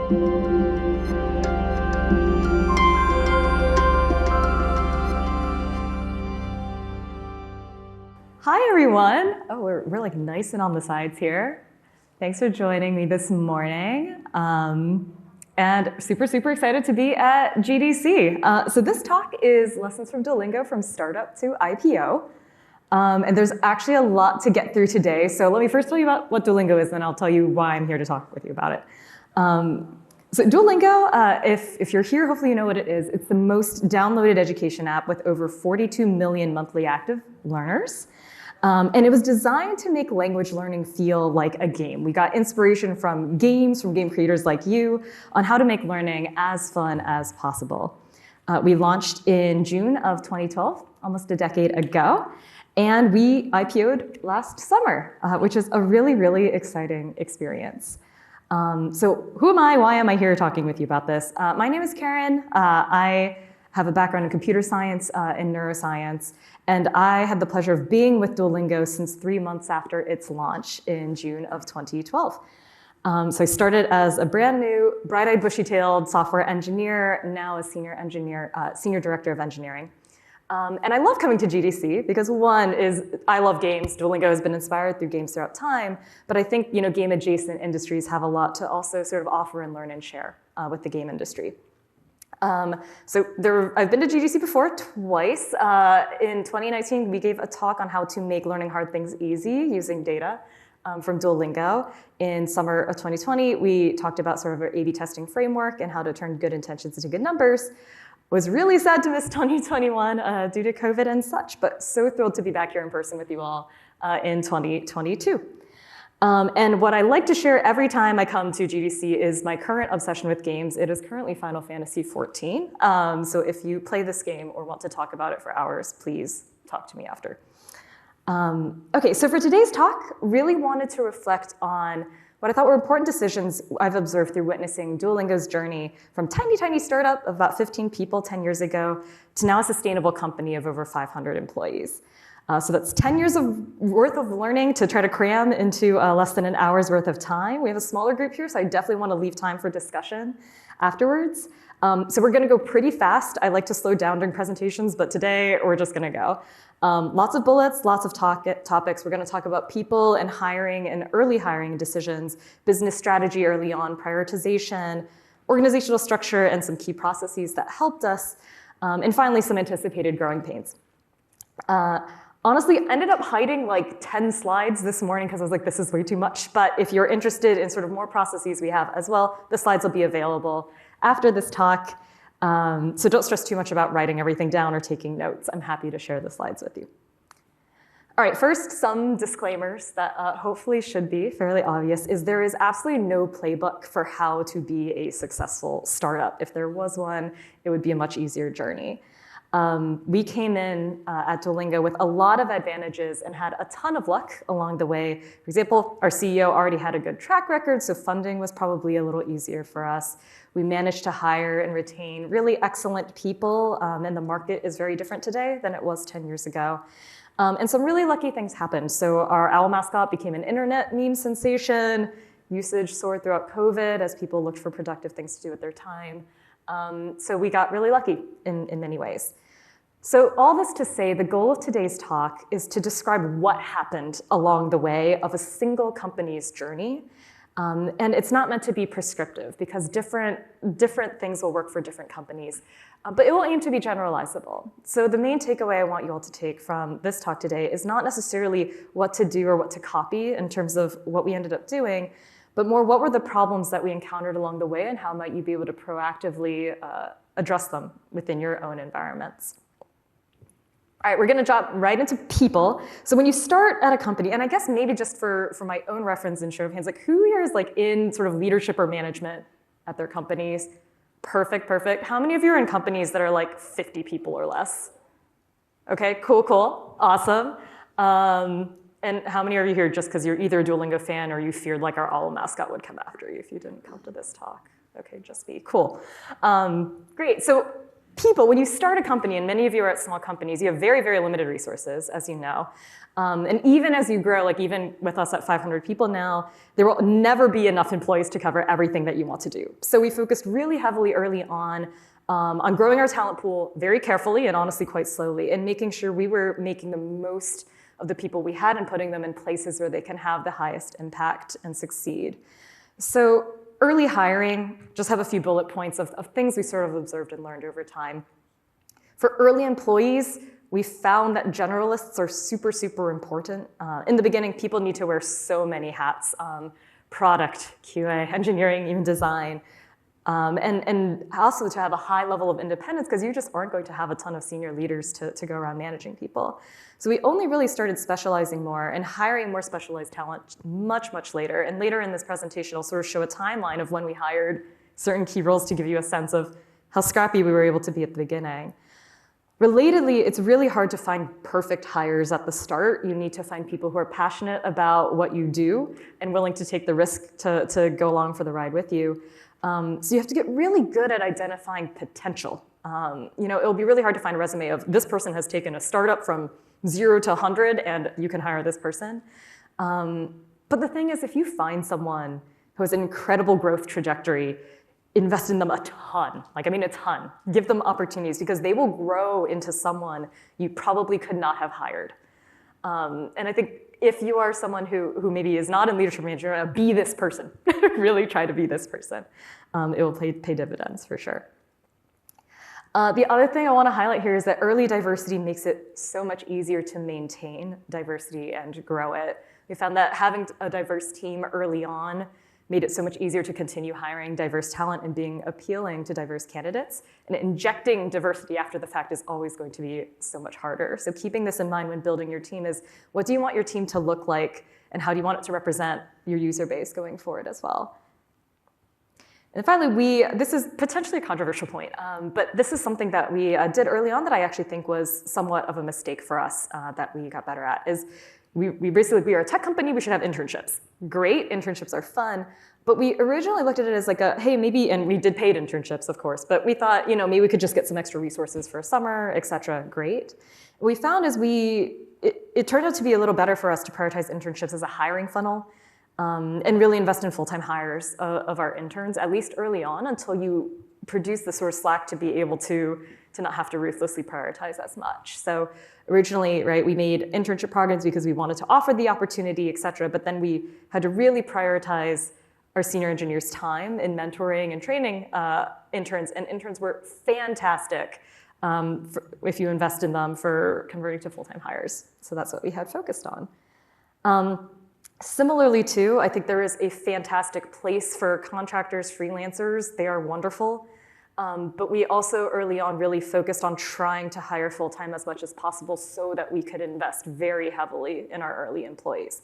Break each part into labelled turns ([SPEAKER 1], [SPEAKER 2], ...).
[SPEAKER 1] Hi, everyone. Oh, we're like nice and on the sides here. Thanks for joining me this morning. And super excited to be at GDC. So this talk is lessons from Duolingo from startup to IPO. And there's actually a lot to get through today. So let me first tell you about what Duolingo is, then I'll tell you why I'm here to talk with you about it. So Duolingo, if you're here, hopefully you know what it is. It's the most downloaded education app with over 42 million monthly active learners. And it was designed to make language learning feel like a game. We got inspiration from games, from game creators like you, on how to make learning as fun as possible. We launched in June of 2012, almost a decade ago, and we IPO'd last summer, which is a really exciting experience. So who am I? Why am I here talking with you about this? My name is Karin. I have a background in computer science and neuroscience, and I had the pleasure of being with Duolingo since 3 months after its launch in June of 2012. So I started as a brand new, bright-eyed, bushy-tailed software engineer, now a senior director of engineering. And I love coming to GDC because one is I love games. Duolingo has been inspired through games throughout time, but I think game-adjacent industries have a lot to also sort of offer and learn and share with the game industry. I've been to GDC before, twice. In 2019, we gave a talk on how to make learning hard things easy using data from Duolingo. In summer of 2020, we talked about sort of our A/B testing framework and how to turn good intentions into good numbers. Was really sad to miss 2021 due to COVID and such, but so thrilled to be back here in person with you all in 2022. And what I like to share every time I come to GDC is my current obsession with games. It is currently Final Fantasy XIV. So if you play this game or want to talk about it for hours, please talk to me after. Okay, so for today's talk, really wanted to reflect on what I thought were important decisions I've observed through witnessing Duolingo's journey from tiny startup of about 15 people 10 years ago to now a sustainable company of over 500 employees. So that's 10 years worth of learning to try to cram into less than an hour's worth of time. We have a smaller group here, so I definitely want to leave time for discussion afterwards. So we're going to go pretty fast. I like to slow down during presentations, but today we're just going to go. Lots of bullets, lots of topics. We're going to talk about people and hiring and early hiring decisions, business strategy early on, prioritization, organizational structure, and some key processes that helped us, and finally some anticipated growing pains. Honestly, I ended up hiding like 10 slides this morning because I was like, this is way too much. But if you're interested in sort of more processes we have as well, the slides will be available after this talk. So don't stress too much about writing everything down or taking notes. I'm happy to share the slides with you. All right, first, some disclaimers that hopefully should be fairly obvious is there is absolutely no playbook for how to be a successful startup. If there was one, it would be a much easier journey. We came in at Duolingo with a lot of advantages and had a ton of luck along the way. For example, our CEO already had a good track record, so funding was probably a little easier for us. We managed to hire and retain really excellent people, and the market is very different today than it was 10 years ago. And some really lucky things happened. So our owl mascot became an internet meme sensation. Usage soared throughout COVID as people looked for productive things to do with their time. So we got really lucky in many ways. So all this to say, the goal of today's talk is to describe what happened along the way of a single company's journey. And it's not meant to be prescriptive because different things will work for different companies, but it will aim to be generalizable. So the main takeaway I want you all to take from this talk today is not necessarily what to do or what to copy in terms of what we ended up doing, but more what were the problems that we encountered along the way and how might you be able to proactively address them within your own environments. All right, we're going to drop right into people. So when you start at a company, and I guess maybe just for my own reference and show of hands, like who here is like in sort of leadership or management at their companies? Perfect. How many of you are in companies that are like 50 people or less? Okay, cool, awesome. And how many are you here just because you're either a Duolingo fan or you feared like our owl mascot would come after you if you didn't come to this talk? Okay, just me, cool. Great, so people, when you start a company, and many of you are at small companies, you have very, very limited resources, as you know. And even as you grow, like even with us at 500 people now, there will never be enough employees to cover everything that you want to do. So we focused really heavily early on growing our talent pool very carefully and honestly quite slowly, and making sure we were making the most of the people we had and putting them in places where they can have the highest impact and succeed. So early hiring, just have a few bullet points of things we sort of observed and learned over time. For early employees, we found that generalists are super, super important. In the beginning, people need to wear so many hats, product, QA, engineering, even design. And also to have a high level of independence, because you just aren't going to have a ton of senior leaders to go around managing people. So we only really started specializing more and hiring more specialized talent much, much later. And later in this presentation, I'll sort of show a timeline of when we hired certain key roles to give you a sense of how scrappy we were able to be at the beginning. Relatedly, it's really hard to find perfect hires at the start. You need to find people who are passionate about what you do and willing to take the risk to go along for the ride with you. So you have to get really good at identifying potential. It'll be really hard to find a resume of this person has taken a startup from 0 to 100 and you can hire this person. But the thing is, if you find someone who has an incredible growth trajectory, invest in them a ton, a ton. Give them opportunities because they will grow into someone you probably could not have hired. And I think if you are someone who maybe is not in leadership management, be this person. Really try to be this person. It will pay dividends for sure. The other thing I want to highlight here is that early diversity makes it so much easier to maintain diversity and grow it. We found that having a diverse team early on made it so much easier to continue hiring diverse talent and being appealing to diverse candidates. And injecting diversity after the fact is always going to be so much harder. So keeping this in mind when building your team is, what do you want your team to look like, and how do you want it to represent your user base going forward as well? And finally, this is potentially a controversial point, but this is something that we did early on that I actually think was somewhat of a mistake for us that we got better at, is we are a tech company, we should have internships. Great, internships are fun, but we originally looked at it as hey, maybe, and we did paid internships, of course, but we thought, maybe we could just get some extra resources for a summer, et cetera. Great. What we found is it turned out to be a little better for us to prioritize internships as a hiring funnel and really invest in full-time hires of our interns, at least early on, until you produce the sort of slack to be able to not have to ruthlessly prioritize as much. So originally, right, we made internship programs because we wanted to offer the opportunity, et cetera, but then we had to really prioritize our senior engineers' time in mentoring and training interns, and interns were fantastic if you invest in them for converting to full-time hires. So that's what we had focused on. Similarly, too, I think there is a fantastic place for contractors, freelancers. They are wonderful. But we also early on really focused on trying to hire full-time as much as possible so that we could invest very heavily in our early employees.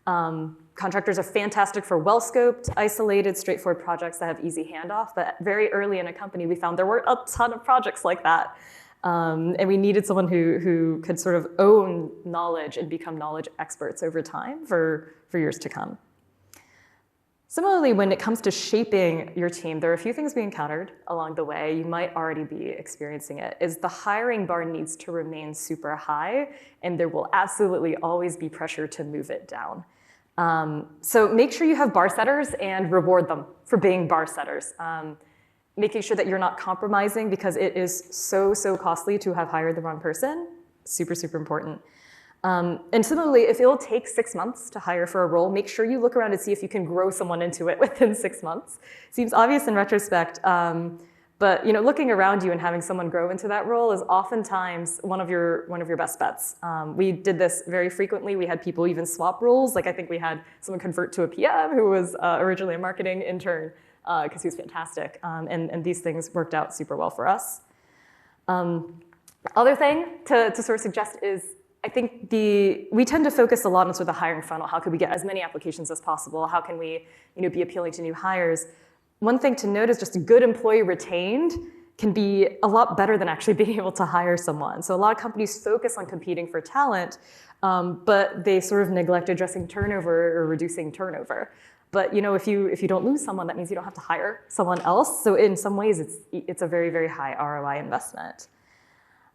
[SPEAKER 1] Contractors are fantastic for well-scoped, isolated, straightforward projects that have easy handoff, but very early in a company we found there were a ton of projects like that. And we needed someone who could sort of own knowledge and become knowledge experts over time for years to come. Similarly, when it comes to shaping your team, there are a few things we encountered along the way. You might already be experiencing it, is the hiring bar needs to remain super high, and there will absolutely always be pressure to move it down. So make sure you have bar setters and reward them for being bar setters. Making sure that you're not compromising, because it is so costly to have hired the wrong person. Super, super important. And similarly, if it'll take 6 months to hire for a role, make sure you look around and see if you can grow someone into it within 6 months. Seems obvious in retrospect, but looking around you and having someone grow into that role is oftentimes one of your best bets. We did this very frequently. We had people even swap roles. I think we had someone convert to a PM who was originally a marketing intern because he was fantastic. And these things worked out super well for us. Other thing to sort of suggest is, I think we tend to focus a lot on sort of the hiring funnel. How can we get as many applications as possible? How can we be appealing to new hires? One thing to note is just a good employee retained can be a lot better than actually being able to hire someone. So a lot of companies focus on competing for talent, but they sort of neglect addressing turnover or reducing turnover. But if you don't lose someone, that means you don't have to hire someone else. So in some ways, it's a very, very high ROI investment.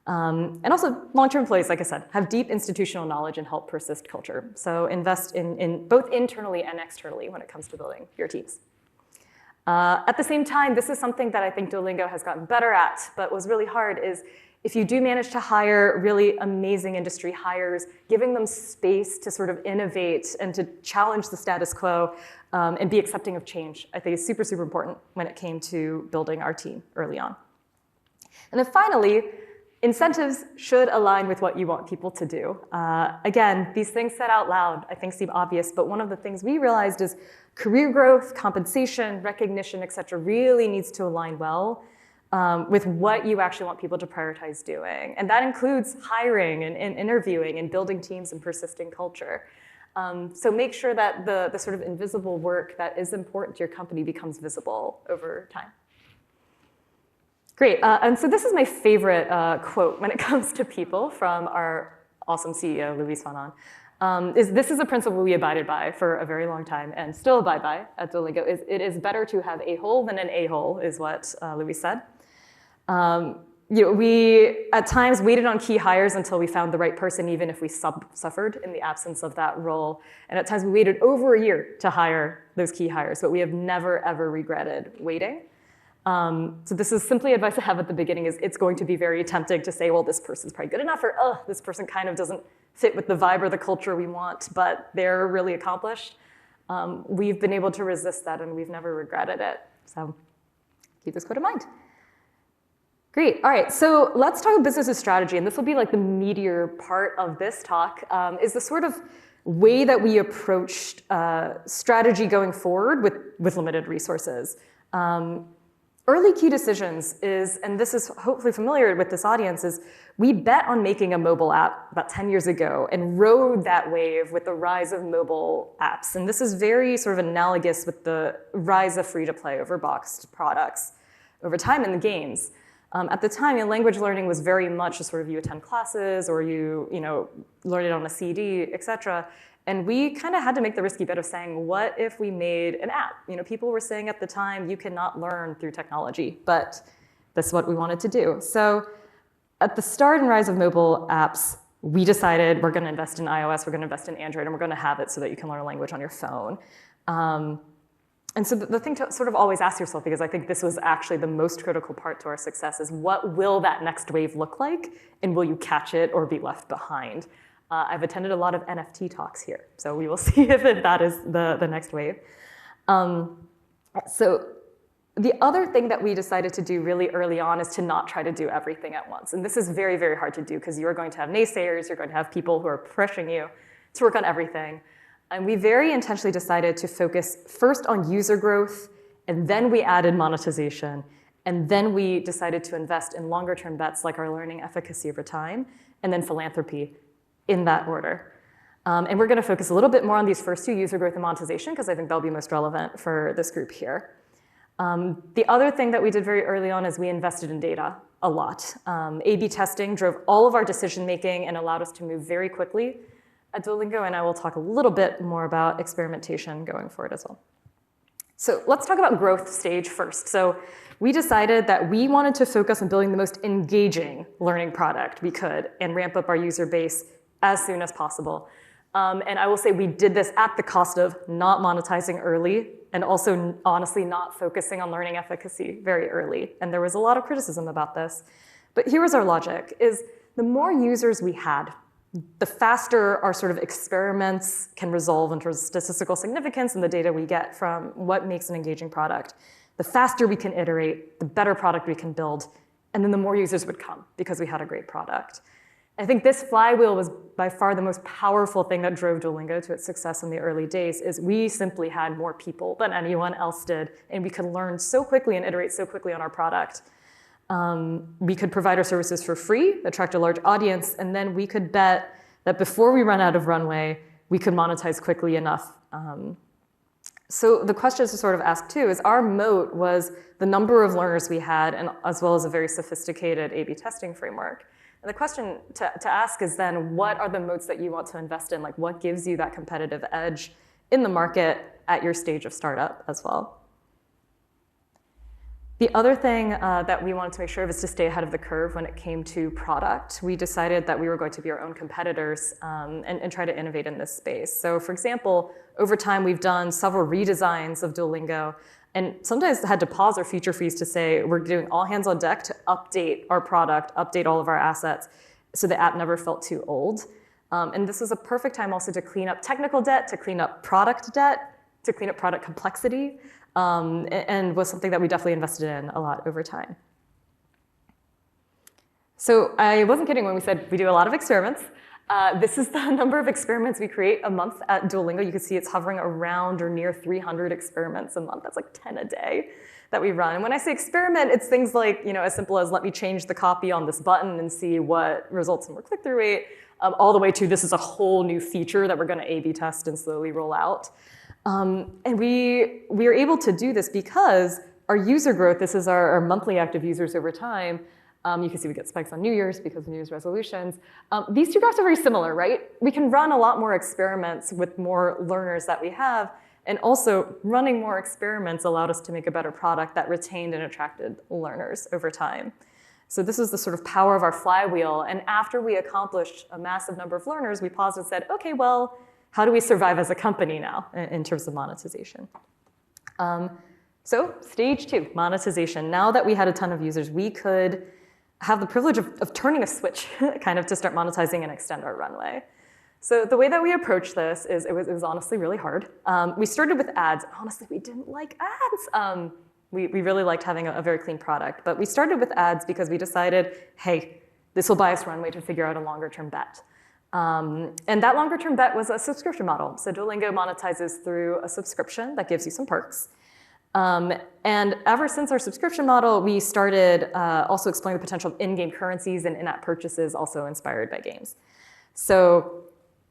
[SPEAKER 1] And also, long-term employees, like I said, have deep institutional knowledge and help persist culture. So invest in both internally and externally when it comes to building your teams. At the same time, this is something that I think Duolingo has gotten better at, but was really hard is if you do manage to hire really amazing industry hires, giving them space to sort of innovate and to challenge the status quo and be accepting of change, I think is super, super important when it came to building our team early on. And then finally, incentives should align with what you want people to do. Again, these things said out loud, I think seem obvious, but one of the things we realized is career growth, compensation, recognition, et cetera, really needs to align well with what you actually want people to prioritize doing. And that includes hiring and interviewing and building teams and persisting culture. So make sure that the sort of invisible work that is important to your company becomes visible over time. Great, and so this is my favorite quote when it comes to people from our awesome CEO, Luis Fanon. This is a principle we abided by for a very long time and still abide by at Duolingo. It is better to have a hole than an a-hole, is what Luis said. We, at times, waited on key hires until we found the right person, even if we suffered in the absence of that role. And at times, we waited over a year to hire those key hires, but we have never, ever regretted waiting. So this is simply advice I have at the beginning is it's going to be very tempting to say, well, this person's probably good enough, or this person kind of doesn't fit with the vibe or the culture we want, but they're really accomplished. We've been able to resist that, and we've never regretted it. So keep this quote in mind. Great, all right, so let's talk about business strategy, and this will be like the meatier part of this talk, is the sort of way that we approached strategy going forward with limited resources. Early key decisions is, and this is hopefully familiar with this audience, is we bet on making a mobile app about 10 years ago and rode that wave with the rise of mobile apps. And this is very sort of analogous with the rise of free-to-play over boxed products over time in the games. At the time, language learning was very much just sort of you attend classes or you learn it on a CD, et cetera. And we kind of had to make the risky bet of saying, what if we made an app? People were saying at the time, you cannot learn through technology, but that's what we wanted to do. So at the start and rise of mobile apps, we decided we're going to invest in iOS, we're going to invest in Android, and we're going to have it so that you can learn a language on your phone. And so the thing to sort of always ask yourself, because I think this was actually the most critical part to our success, is what will that next wave look like? And will you catch it or be left behind? I've attended a lot of NFT talks here, so we will see if that is the next wave. So the other thing that we decided to do really early on is to not try to do everything at once. And this is very, very hard to do because you're going to have naysayers, you're going to have people who are pressuring you to work on everything. And we very intentionally decided to focus first on user growth, and then we added monetization, and then we decided to invest in longer-term bets like our learning efficacy over time, and then philanthropy, in that order. And we're going to focus a little bit more on these first two, user growth and monetization, because I think they'll be most relevant for this group here. The other thing that we did very early on is we invested in data a lot. A/B testing drove all of our decision-making and allowed us to move very quickly at Duolingo, and I will talk a little bit more about experimentation going forward as well. So let's talk about growth stage first. So we decided that we wanted to focus on building the most engaging learning product we could and ramp up our user base as soon as possible. And I will say we did this at the cost of not monetizing early and also honestly not focusing on learning efficacy very early. And there was a lot of criticism about this. But here was our logic, is the more users we had, the faster our sort of experiments can resolve in terms of statistical significance and the data we get from what makes an engaging product. The faster we can iterate, the better product we can build, and then the more users would come because we had a great product. I think this flywheel was by far the most powerful thing that drove Duolingo to its success in the early days, is we simply had more people than anyone else did, and we could learn so quickly and iterate so quickly on our product. We could provide our services for free, attract a large audience, and then we could bet that before we run out of runway, we could monetize quickly enough. So the question to sort of ask too is our moat was the number of learners we had, and as well as a very sophisticated A/B testing framework. And the question to ask is then, what are the moats that you want to invest in? Like, what gives you that competitive edge in the market at your stage of startup as well. The other thing that we wanted to make sure of is to stay ahead of the curve when it came to product. We decided that we were going to be our own competitors and try to innovate in this space. So for example, over time, we've done several redesigns of Duolingo and sometimes had to pause or feature freeze to say, we're doing all hands on deck to update our product, update all of our assets, so the app never felt too old. And this was a perfect time also to clean up technical debt, to clean up product debt, to clean up product complexity, and was something that we definitely invested in a lot over time. So I wasn't kidding when we said we do a lot of experiments. This is the number of experiments we create a month at Duolingo. You can see it's hovering around or near 300 experiments a month. That's like 10 a day that we run. And when I say experiment, it's things like, as simple as let me change the copy on this button and see what results in more click-through rate, all the way to this is a whole new feature that we're going to A/B test and slowly roll out. And we are able to do this because our user growth, this is our monthly active users over time. You can see we get spikes on New Year's because of New Year's resolutions. These two graphs are very similar, right? We can run a lot more experiments with more learners that we have. And also, running more experiments allowed us to make a better product that retained and attracted learners over time. So this is the sort of power of our flywheel. And after we accomplished a massive number of learners, we paused and said, OK, well, how do we survive as a company now in terms of monetization? So stage 2, monetization. Now that we had a ton of users, we could have the privilege of turning a switch kind of to start monetizing and extend our runway. So the way that we approached this is it was honestly really hard. We started with ads. Honestly, we didn't like ads. We really liked having a very clean product. But we started with ads because we decided, hey, this will buy us runway to figure out a longer-term bet. And that longer-term bet was a subscription model. So Duolingo monetizes through a subscription that gives you some perks. And ever since our subscription model, we started also exploring the potential of in-game currencies and in-app purchases also inspired by games. So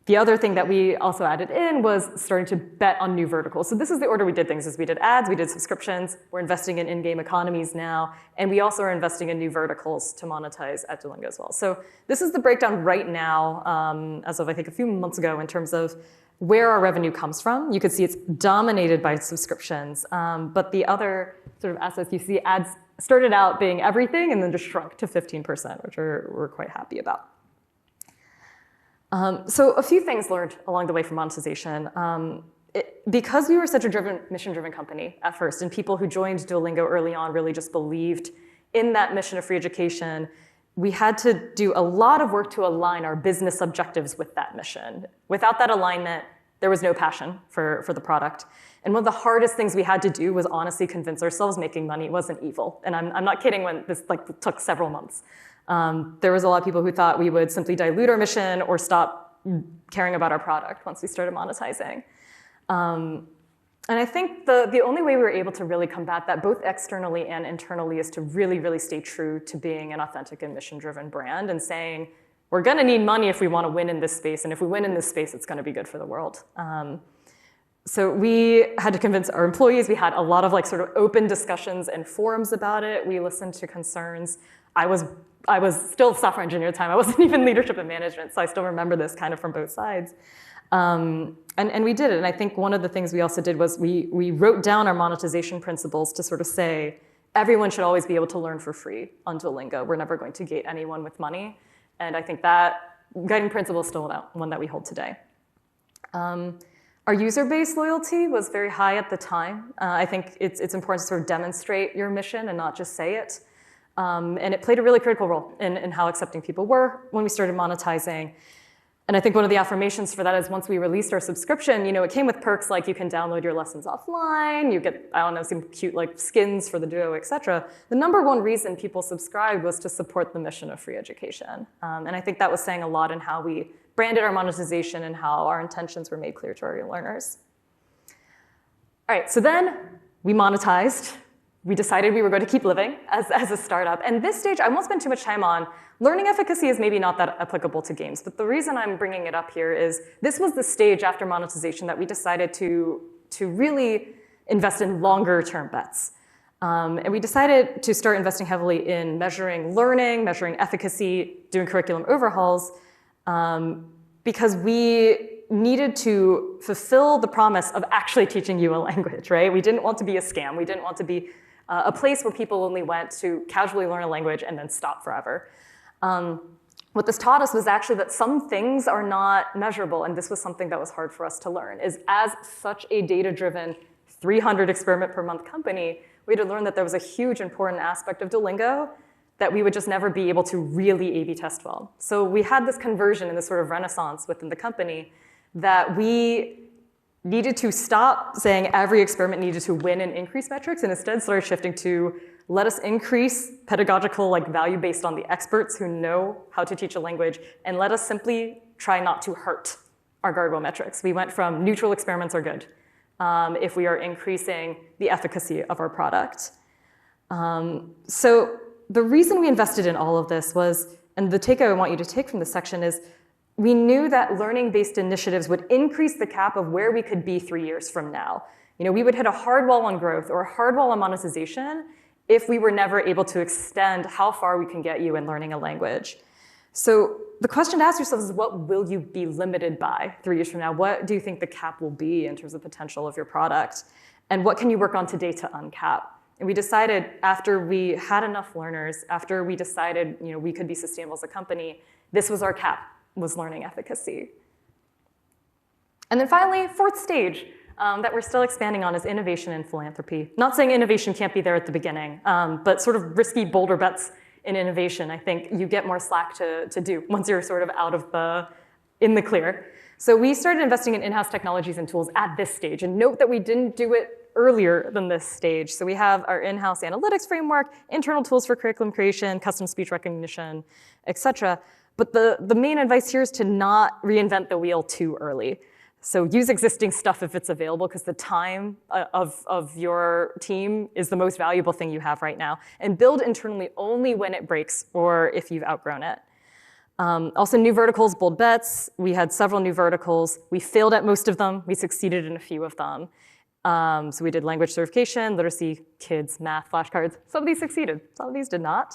[SPEAKER 1] the other thing that we also added in was starting to bet on new verticals. So this is the order we did things, is we did ads, we did subscriptions, we're investing in in-game economies now, and we also are investing in new verticals to monetize at Duolingo as well. So this is the breakdown right now, as of I think a few months ago, in terms of where our revenue comes from. You can see it's dominated by subscriptions, but the other sort of assets you see, ads started out being everything and then just shrunk to 15%, which we're quite happy about. So a few things learned along the way from monetization. Because we were such a mission-driven company at first, and people who joined Duolingo early on really just believed in that mission of free education, we had to do a lot of work to align our business objectives with that mission. Without that alignment, there was no passion for the product. And one of the hardest things we had to do was honestly convince ourselves making money wasn't evil. And I'm not kidding when this took several months. There was a lot of people who thought we would simply dilute our mission or stop caring about our product once we started monetizing. And I think the only way we were able to really combat that, both externally and internally, is to really, really stay true to being an authentic and mission-driven brand and saying, we're going to need money if we want to win in this space. And if we win in this space, it's going to be good for the world. So we had to convince our employees. We had a lot of sort of open discussions and forums about it. We listened to concerns. I was still a software engineer at the time. I wasn't even leadership and management, so I still remember this kind of from both sides. And we did it. And I think one of the things we also did was we wrote down our monetization principles to sort of say, everyone should always be able to learn for free on Duolingo. We're never going to gate anyone with money. And I think that guiding principle is still one that we hold today. Our user-based loyalty was very high at the time. I think it's important to sort of demonstrate your mission and not just say it. And it played a really critical role in how accepting people were when we started monetizing. And I think one of the affirmations for that is once we released our subscription, it came with perks like you can download your lessons offline, you get, I don't know, some cute skins for the Duo, et cetera. The number one reason people subscribed was to support the mission of free education. And I think that was saying a lot in how we branded our monetization and how our intentions were made clear to our learners. All right, so then we monetized. We decided we were going to keep living as a startup. And this stage, I won't spend too much time on. Learning efficacy is maybe not that applicable to games, but the reason I'm bringing it up here is this was the stage after monetization that we decided to really invest in longer-term bets. And we decided to start investing heavily in measuring learning, measuring efficacy, doing curriculum overhauls, because we needed to fulfill the promise of actually teaching you a language, right? We didn't want to be a scam. We didn't want to be a place where people only went to casually learn a language and then stop forever. What this taught us was actually that some things are not measurable, and this was something that was hard for us to learn, is as such a data-driven 300 experiment per month company, we had to learn that there was a huge important aspect of Duolingo that we would just never be able to really A/B test well. So we had this conversion and this sort of renaissance within the company that we needed to stop saying every experiment needed to win and increase metrics, and instead started shifting to let us increase pedagogical value based on the experts who know how to teach a language, and let us simply try not to hurt our guardrail metrics. We went from neutral experiments are good if we are increasing the efficacy of our product. So the reason we invested in all of this was, and the takeaway I want you to take from this section is, we knew that learning-based initiatives would increase the cap of where we could be 3 years from now. We would hit a hard wall on growth or a hard wall on monetization if we were never able to extend how far we can get you in learning a language. So the question to ask yourself is, what will you be limited by 3 years from now? What do you think the cap will be in terms of potential of your product? And what can you work on today to uncap? And we decided after we had enough learners, after we decided we could be sustainable as a company, this was our cap, was learning efficacy. And then finally, fourth stage that we're still expanding on is innovation and philanthropy. Not saying innovation can't be there at the beginning, but sort of risky, bolder bets in innovation, I think you get more slack to do once you're sort of out of in the clear. So we started investing in in-house technologies and tools at this stage. And note that we didn't do it earlier than this stage. So we have our in-house analytics framework, internal tools for curriculum creation, custom speech recognition, et cetera. But the main advice here is to not reinvent the wheel too early. So use existing stuff if it's available, because the time of your team is the most valuable thing you have right now. And build internally only when it breaks or if you've outgrown it. Also, new verticals, bold bets. We had several new verticals. We failed at most of them. We succeeded in a few of them. So we did language certification, literacy, kids, math, flashcards. Some of these succeeded. Some of these did not.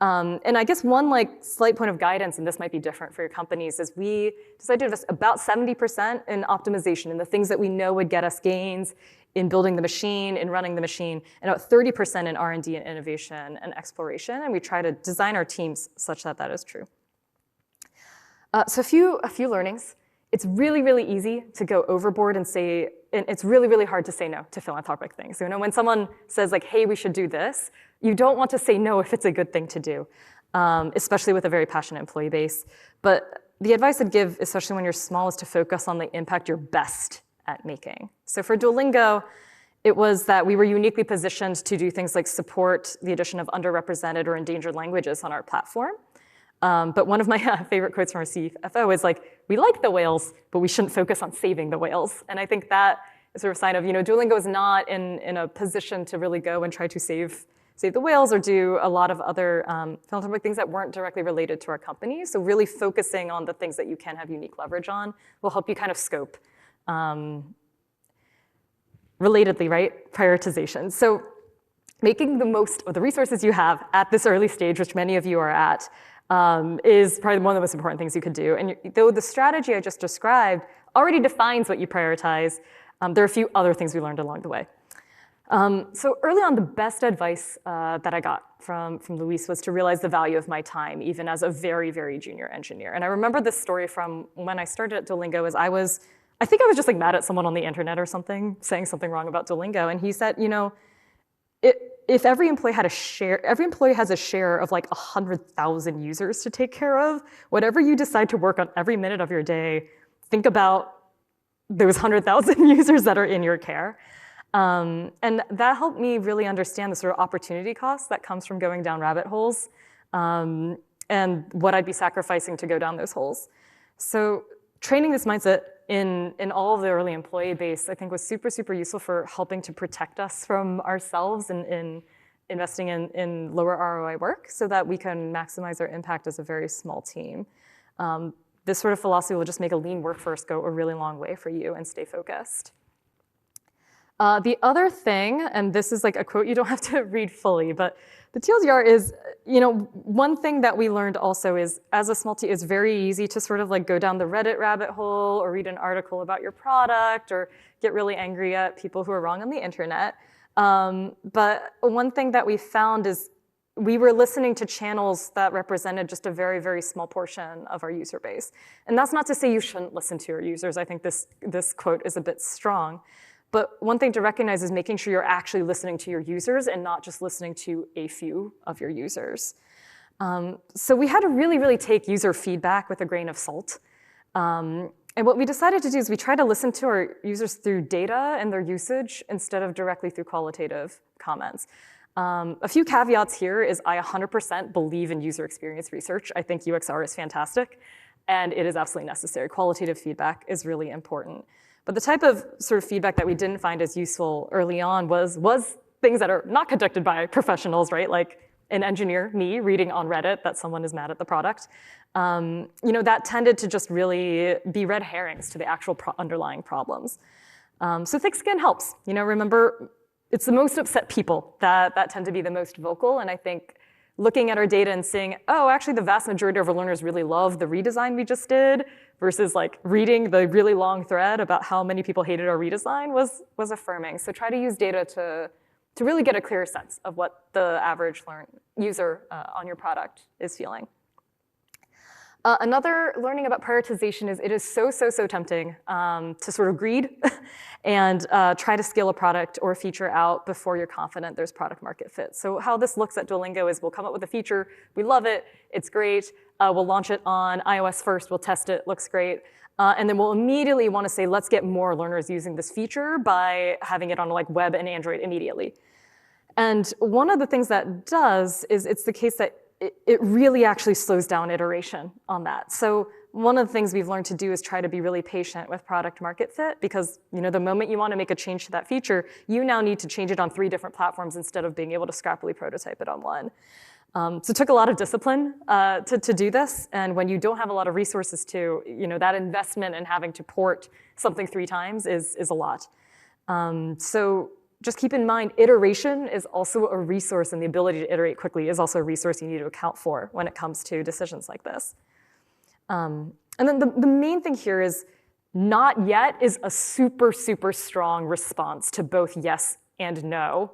[SPEAKER 1] And I guess one slight point of guidance, and this might be different for your companies, is we decided to invest about 70% in optimization, in the things that we know would get us gains in building the machine, in running the machine, and about 30% in R&D and innovation and exploration. And we try to design our teams such that that is true. So a few learnings. It's really, really easy to go overboard and say, and it's really, really hard to say no to philanthropic things. When someone says hey, we should do this, you don't want to say no if it's a good thing to do, especially with a very passionate employee base. But the advice I'd give, especially when you're small, is to focus on the impact you're best at making. So for Duolingo, it was that we were uniquely positioned to do things like support the addition of underrepresented or endangered languages on our platform. But one of my favorite quotes from our CFO is we like the whales, but we shouldn't focus on saving the whales. And I think that is sort of a sign of, Duolingo is not in a position to really go and try to save the whales or do a lot of other philanthropic things that weren't directly related to our company. So really focusing on the things that you can have unique leverage on will help you kind of scope. Relatedly, right, prioritization. So making the most of the resources you have at this early stage, which many of you are at, is probably one of the most important things you could do. And though the strategy I just described already defines what you prioritize, there are a few other things we learned along the way. So early on, the best advice that I got from Luis was to realize the value of my time, even as a very, very junior engineer. And I remember this story from when I started at Duolingo. I think I was just mad at someone on the internet or something, saying something wrong about Duolingo. And he said, if every employee had a share, every employee has a share of 100,000 users to take care of. Whatever you decide to work on every minute of your day, think about those 100,000 users that are in your care. And that helped me really understand the sort of opportunity cost that comes from going down rabbit holes and what I'd be sacrificing to go down those holes. So training this mindset in all of the early employee base, I think, was super, super useful for helping to protect us from ourselves and in investing in lower ROI work so that we can maximize our impact as a very small team. This sort of philosophy will just make a lean workforce go a really long way for you and stay focused. The other thing, and this is like a quote you don't have to read fully, but the TLDR is, one thing that we learned also is, as a small team, it's very easy to sort of like go down the Reddit rabbit hole or read an article about your product or get really angry at people who are wrong on the internet. But one thing that we found is we were listening to channels that represented just a very, very small portion of our user base. And that's not to say you shouldn't listen to your users. I think this quote is a bit strong. But one thing to recognize is making sure you're actually listening to your users and not just listening to a few of your users. So we had to really, really take user feedback with a grain of salt. And what we decided to do is we try to listen to our users through data and their usage instead of directly through qualitative comments. A few caveats here is I 100% believe in user experience research. I think UXR is fantastic, and it is absolutely necessary. Qualitative feedback is really important. But the type of sort of feedback that we didn't find as useful early on was things that are not conducted by professionals, right? Like an engineer, me, reading on Reddit that someone is mad at the product. That tended to just really be red herrings to the actual underlying problems. So thick skin helps. Remember, it's the most upset people that tend to be the most vocal. And I think looking at our data and seeing, oh, actually the vast majority of our learners really love the redesign we just did, versus like reading the really long thread about how many people hated our redesign was affirming. So try to use data to really get a clearer sense of what the average user on your product is feeling. Another learning about prioritization is it is so tempting to sort of greed and try to scale a product or a feature out before you're confident there's product market fit. So how this looks at Duolingo is we'll come up with a feature, we love it, it's great, we'll launch it on iOS first, we'll test it, looks great, and then we'll immediately want to say, let's get more learners using this feature by having it on like web and Android immediately. And one of the things that does is it's the case that it really actually slows down iteration on that. So one of the things we've learned to do is try to be really patient with product market fit, because the moment you want to make a change to that feature, you now need to change it on 3 different platforms instead of being able to scrappily prototype it on one. So it took a lot of discipline to do this, and when you don't have a lot of resources that investment in having to port something 3 times is a lot. So just keep in mind, iteration is also a resource, and the ability to iterate quickly is also a resource you need to account for when it comes to decisions like this. And then the main thing here is not yet is a super strong response to both yes and no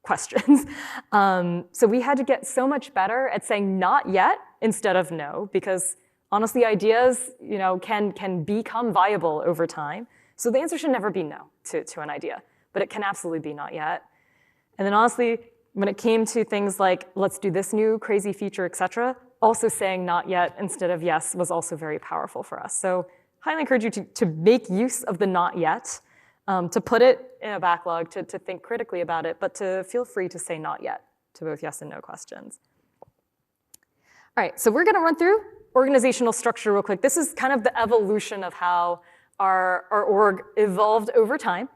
[SPEAKER 1] questions. So we had to get so much better at saying not yet instead of no, because honestly, ideas can become viable over time. So the answer should never be no to an idea, but it can absolutely be not yet. And then honestly, when it came to things like, let's do this new crazy feature, et cetera, also saying not yet instead of yes was also very powerful for us. So highly encourage you to make use of the not yet, to put it in a backlog, to think critically about it, but to feel free to say not yet to both yes and no questions. All right, so we're gonna run through organizational structure real quick. This is kind of the evolution of how our org evolved over time.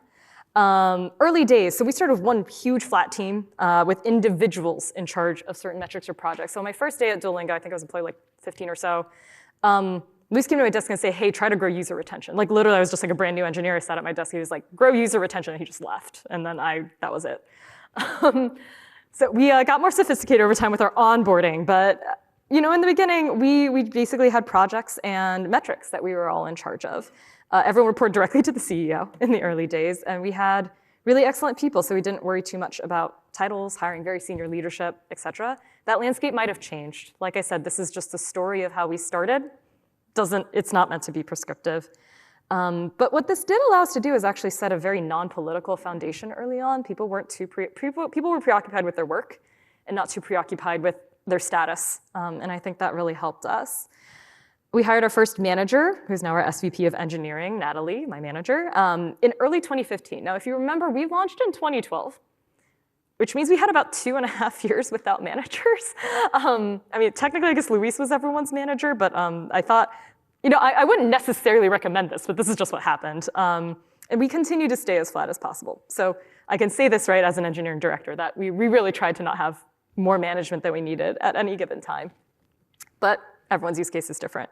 [SPEAKER 1] Early days, so we started with one huge flat team with individuals in charge of certain metrics or projects. So my first day at Duolingo, I think I was employee like 15 or so, Luis came to my desk and say, hey, try to grow user retention. Like literally, I was just like a brand new engineer. I sat at my desk, he was like, grow user retention, and he just left. And then that was it. So we got more sophisticated over time with our onboarding, but in the beginning, we basically had projects and metrics that we were all in charge of. Everyone reported directly to the CEO in the early days, and we had really excellent people, so we didn't worry too much about titles, hiring very senior leadership, et cetera. That landscape might have changed. Like I said, this is just the story of how we started. It's not meant to be prescriptive. But what this did allow us to do is actually set a very non-political foundation early on. People were preoccupied with their work and not too preoccupied with their status, and I think that really helped us. We hired our first manager, who's now our SVP of engineering, Natalie, my manager, in early 2015. Now, if you remember, we launched in 2012, which means we had about 2.5 years without managers. Technically, I guess Luis was everyone's manager, but I thought, I wouldn't necessarily recommend this, but this is just what happened. And we continue to stay as flat as possible. So I can say this, right, as an engineering director, that we really tried to not have more management than we needed at any given time. But everyone's use case is different.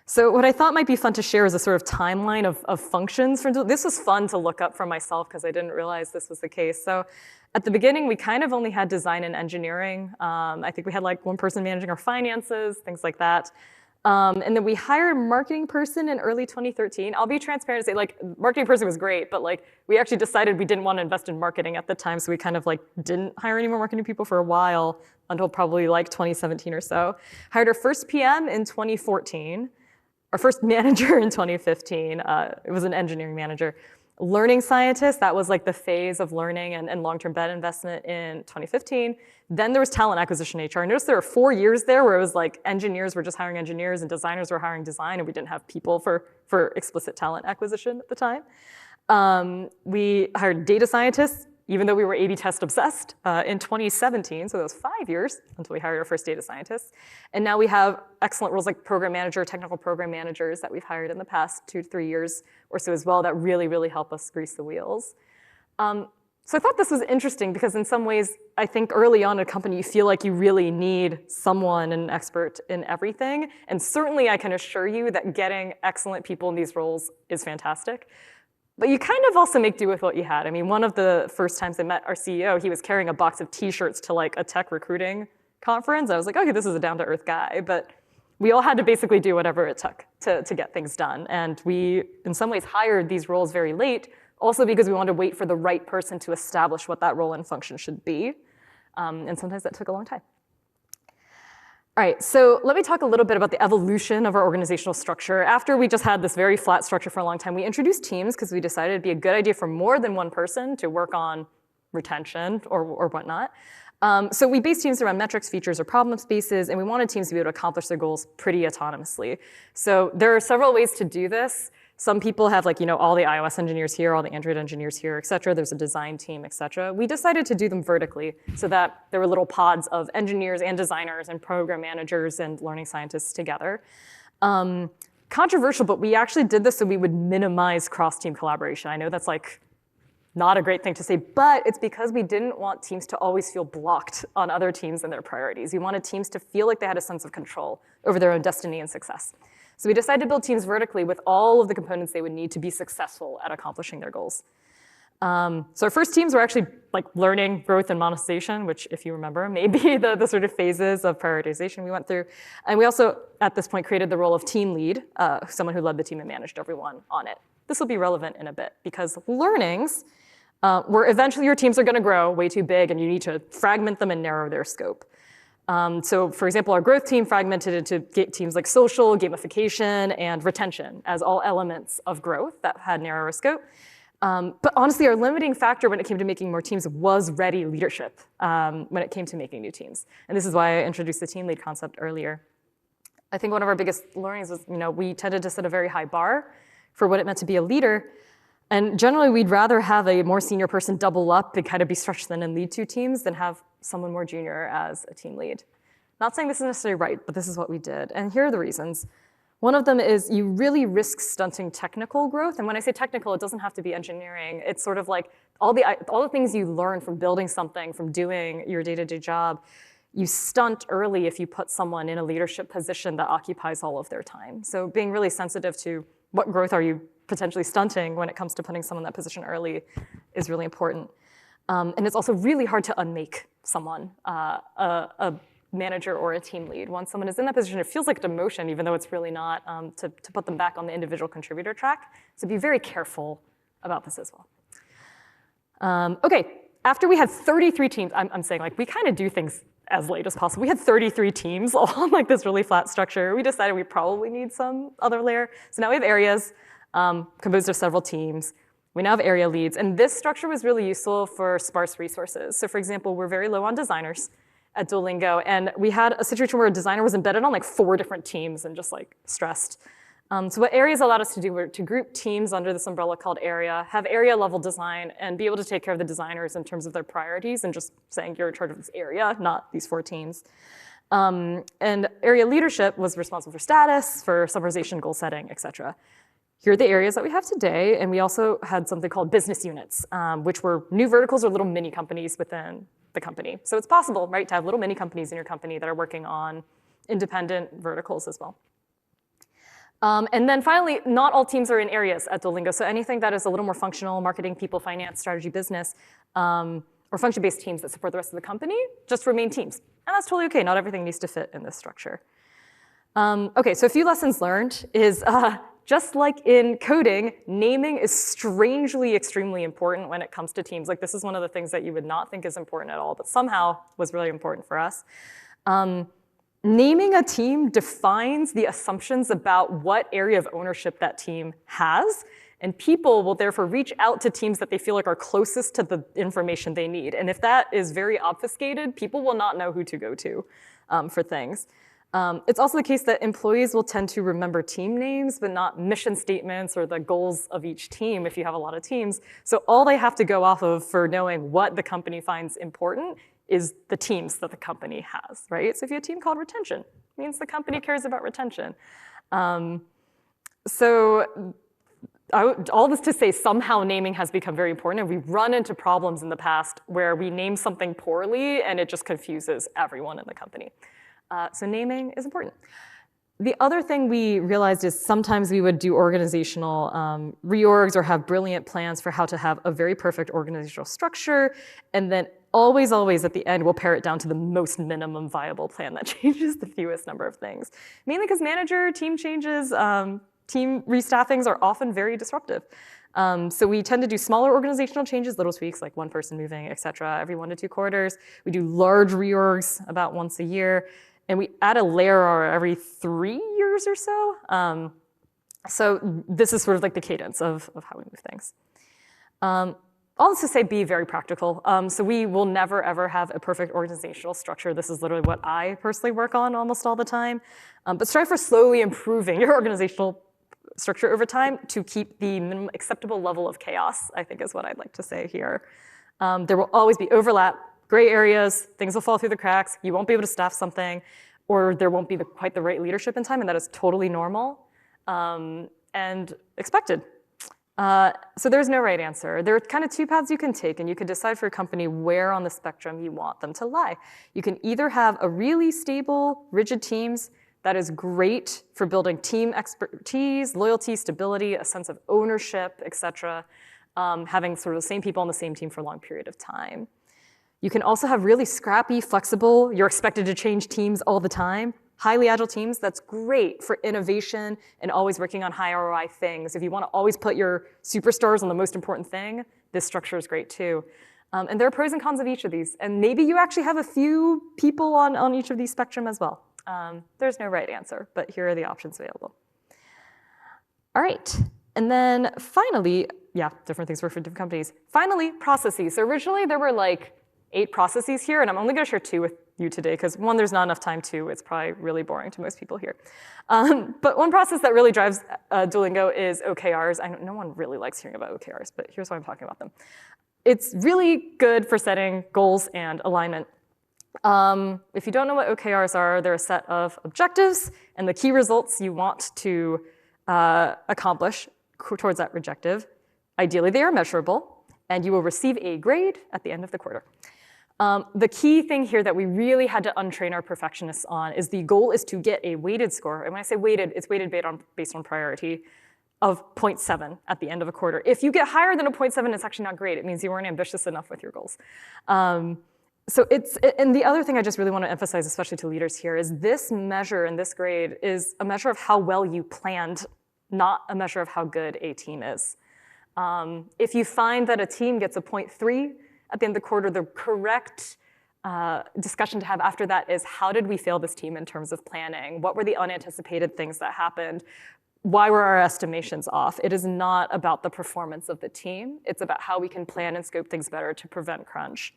[SPEAKER 1] So what I thought might be fun to share is a sort of timeline of functions. This was fun to look up for myself because I didn't realize this was the case. So at the beginning, we kind of only had design and engineering. I think we had like one person managing our finances, things like that. And then we hired a marketing person in early 2013. I'll be transparent and say like marketing person was great, but like we actually decided we didn't want to invest in marketing at the time. So we kind of like didn't hire any more marketing people for a while until probably like 2017 or so. Hired our first PM in 2014. Our first manager in 2015, it was an engineering manager. Learning scientist, that was like the phase of learning and long-term bet investment in 2015. Then there was talent acquisition HR. Notice there were 4 years there where it was like engineers were just hiring engineers and designers were hiring design, and we didn't have people for explicit talent acquisition at the time. We hired data scientists, even though we were A/B test obsessed, in 2017, so that was 5 years until we hired our first data scientists. And now we have excellent roles like program manager, technical program managers that we've hired in the past 2 to 3 years or so as well that really, really help us grease the wheels. So I thought this was interesting because in some ways, I think early on in a company, you feel like you really need someone, an expert in everything. And certainly I can assure you that getting excellent people in these roles is fantastic. But you kind of also make do with what you had. I mean, one of the first times I met our CEO, he was carrying a box of t-shirts to like a tech recruiting conference. I was like, okay, this is a down-to-earth guy. But we all had to basically do whatever it took to get things done. And we, in some ways, hired these roles very late, also because we wanted to wait for the right person to establish what that role and function should be. And sometimes that took a long time. All right, so let me talk a little bit about the evolution of our organizational structure. After we just had this very flat structure for a long time, we introduced teams because we decided it'd be a good idea for more than one person to work on retention or whatnot. So we based teams around metrics, features, or problem spaces, and we wanted teams to be able to accomplish their goals pretty autonomously. So there are several ways to do this. Some people have like, all the iOS engineers here, all the Android engineers here, et cetera. There's a design team, et cetera. We decided to do them vertically so that there were little pods of engineers and designers and program managers and learning scientists together. Controversial, but we actually did this so we would minimize cross-team collaboration. I know that's like not a great thing to say, but it's because we didn't want teams to always feel blocked on other teams and their priorities. We wanted teams to feel like they had a sense of control over their own destiny and success. So we decided to build teams vertically with all of the components they would need to be successful at accomplishing their goals. So our first teams were actually like learning, growth, and monetization, which if you remember, may be the sort of phases of prioritization we went through. And we also, at this point, created the role of team lead, someone who led the team and managed everyone on it. This will be relevant in a bit because learnings, where eventually your teams are gonna grow way too big and you need to fragment them and narrow their scope. So for example, our growth team fragmented into teams like social, gamification, and retention as all elements of growth that had narrower scope. But honestly, our limiting factor when it came to making more teams was ready leadership when it came to making new teams. And this is why I introduced the team lead concept earlier. I think one of our biggest learnings was, we tended to set a very high bar for what it meant to be a leader. And generally, we'd rather have a more senior person double up and kind of be stretched thin and lead 2 teams than have someone more junior as a team lead. Not saying this is necessarily right, but this is what we did. And here are the reasons. One of them is you really risk stunting technical growth. And when I say technical, it doesn't have to be engineering. It's sort of like all the things you learn from building something, from doing your day-to-day job, you stunt early if you put someone in a leadership position that occupies all of their time. So being really sensitive to what growth are you potentially stunting when it comes to putting someone in that position early is really important. And it's also really hard to unmake someone, a manager or a team lead. Once someone is in that position, it feels like a demotion, even though it's really not, to put them back on the individual contributor track. So be very careful about this as well. Okay, after we had 33 teams, I'm saying like we kind of do things as late as possible. We had 33 teams all on like this really flat structure. We decided we probably need some other layer. So now we have areas composed of several teams. We now have area leads, and this structure was really useful for sparse resources. So for example, we're very low on designers at Duolingo, and we had a situation where a designer was embedded on like 4 different teams and just like stressed. So what areas allowed us to do were to group teams under this umbrella called area, have area level design, and be able to take care of the designers in terms of their priorities and just saying you're in charge of this area, not these 4 teams. And area leadership was responsible for status, for summarization, goal setting, et cetera. Here are the areas that we have today, and we also had something called business units, which were new verticals or little mini companies within the company. So it's possible, right, to have little mini companies in your company that are working on independent verticals as well. And then finally, not all teams are in areas at Duolingo. So anything that is a little more functional, marketing, people, finance, strategy, business, or function-based teams that support the rest of the company, just remain teams. And that's totally okay. Not everything needs to fit in this structure. Okay, so a few lessons learned is just like in coding, naming is strangely extremely important when it comes to teams. Like this is one of the things that you would not think is important at all, but somehow was really important for us. Naming a team defines the assumptions about what area of ownership that team has, and people will therefore reach out to teams that they feel like are closest to the information they need. And if that is very obfuscated, people will not know who to go to for things. It's also the case that employees will tend to remember team names, but not mission statements or the goals of each team if you have a lot of teams. So all they have to go off of for knowing what the company finds important is the teams that the company has, right? So if you have a team called retention, it means the company cares about retention. All this to say, somehow naming has become very important, and we've run into problems in the past where we name something poorly and it just confuses everyone in the company. So naming is important. The other thing we realized is sometimes we would do organizational reorgs or have brilliant plans for how to have a very perfect organizational structure, and then always at the end, we'll pare it down to the most minimum viable plan that changes the fewest number of things. Mainly because manager, team changes, team restaffings are often very disruptive. So we tend to do smaller organizational changes, little tweaks like one person moving, et cetera, every 1 to 2 quarters. We do large reorgs about once a year. And we add a layer every 3 years or so. So this is sort of like the cadence of how we move things. All this to say, be very practical. So we will never, ever have a perfect organizational structure. This is literally what I personally work on almost all the time. But strive for slowly improving your organizational structure over time to keep the minimum acceptable level of chaos, I think is what I'd like to say here. There will always be overlap, gray areas, things will fall through the cracks, you won't be able to staff something, or there won't be quite the right leadership in time, and that is totally normal and expected. So there's no right answer. There are kind of 2 paths you can take, and you can decide for your company where on the spectrum you want them to lie. You can either have a really stable, rigid teams that is great for building team expertise, loyalty, stability, a sense of ownership, et cetera, having sort of the same people on the same team for a long period of time. You can also have really scrappy, flexible, you're expected to change teams all the time, highly agile teams. That's great for innovation and always working on high ROI things. If you want to always put your superstars on the most important thing, this structure is great too. And there are pros and cons of each of these. And maybe you actually have a few people on each of these spectrum as well. There's no right answer, but here are the options available. All right, and then finally, yeah, different things work for different companies. Finally, processes. So originally there were like 8 processes here, and I'm only gonna share 2 with you today, because 1, there's not enough time, 2, it's probably really boring to most people here. But one process that really drives Duolingo is OKRs. I know no one really likes hearing about OKRs, but here's why I'm talking about them. It's really good for setting goals and alignment. If you don't know what OKRs are, they're a set of objectives and the key results you want to accomplish towards that objective. Ideally, they are measurable, and you will receive a grade at the end of the quarter. The key thing here that we really had to untrain our perfectionists on is the goal is to get a weighted score. And when I say weighted, it's weighted based on priority of 0.7 at the end of a quarter. If you get higher than a 0.7, it's actually not great. It means you weren't ambitious enough with your goals. And the other thing I just really want to emphasize, especially to leaders here, is this measure and this grade is a measure of how well you planned, not a measure of how good a team is. If you find that a team gets a 0.3 at the end of the quarter, the correct discussion to have after that is, how did we fail this team in terms of planning? What were the unanticipated things that happened? Why were our estimations off? It is not about the performance of the team. It's about how we can plan and scope things better to prevent crunch.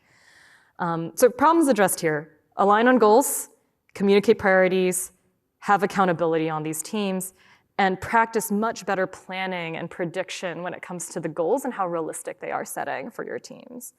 [SPEAKER 1] So problems addressed here: align on goals, communicate priorities, have accountability on these teams, and practice much better planning and prediction when it comes to the goals and how realistic they are setting for your teams.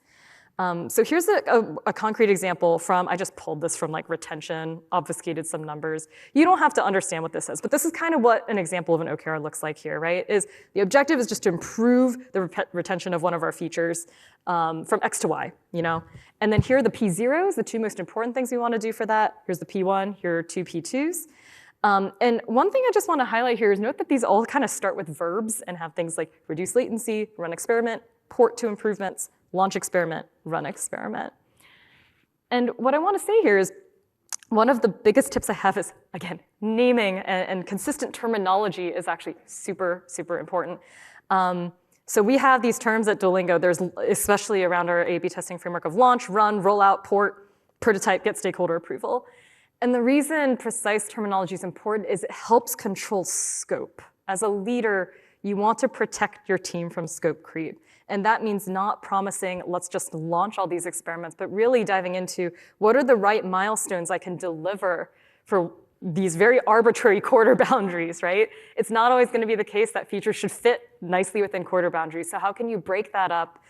[SPEAKER 1] So here's a concrete example I just pulled this from like retention, obfuscated some numbers. You don't have to understand what this is, but this is kind of what an example of an OKR looks like here, right? Is the objective is just to improve the retention of one of our features from X to Y, you know? And then here are the P0s, the 2 most important things we want to do for that. Here's the P1, here are 2 P2s. And one thing I just want to highlight here is note that these all kind of start with verbs and have things like reduce latency, run experiment, port to improvements, launch experiment, run experiment. And what I want to say here is one of the biggest tips I have is, again, naming and consistent terminology is actually super, super important. So we have these terms at Duolingo. There's especially around our A/B testing framework of launch, run, rollout, port, prototype, get stakeholder approval. And the reason precise terminology is important is it helps control scope. As a leader, you want to protect your team from scope creep. And that means not promising, let's just launch all these experiments, but really diving into what are the right milestones I can deliver for these very arbitrary quarter boundaries, right? It's not always going to be the case that features should fit nicely within quarter boundaries. So how can you break that up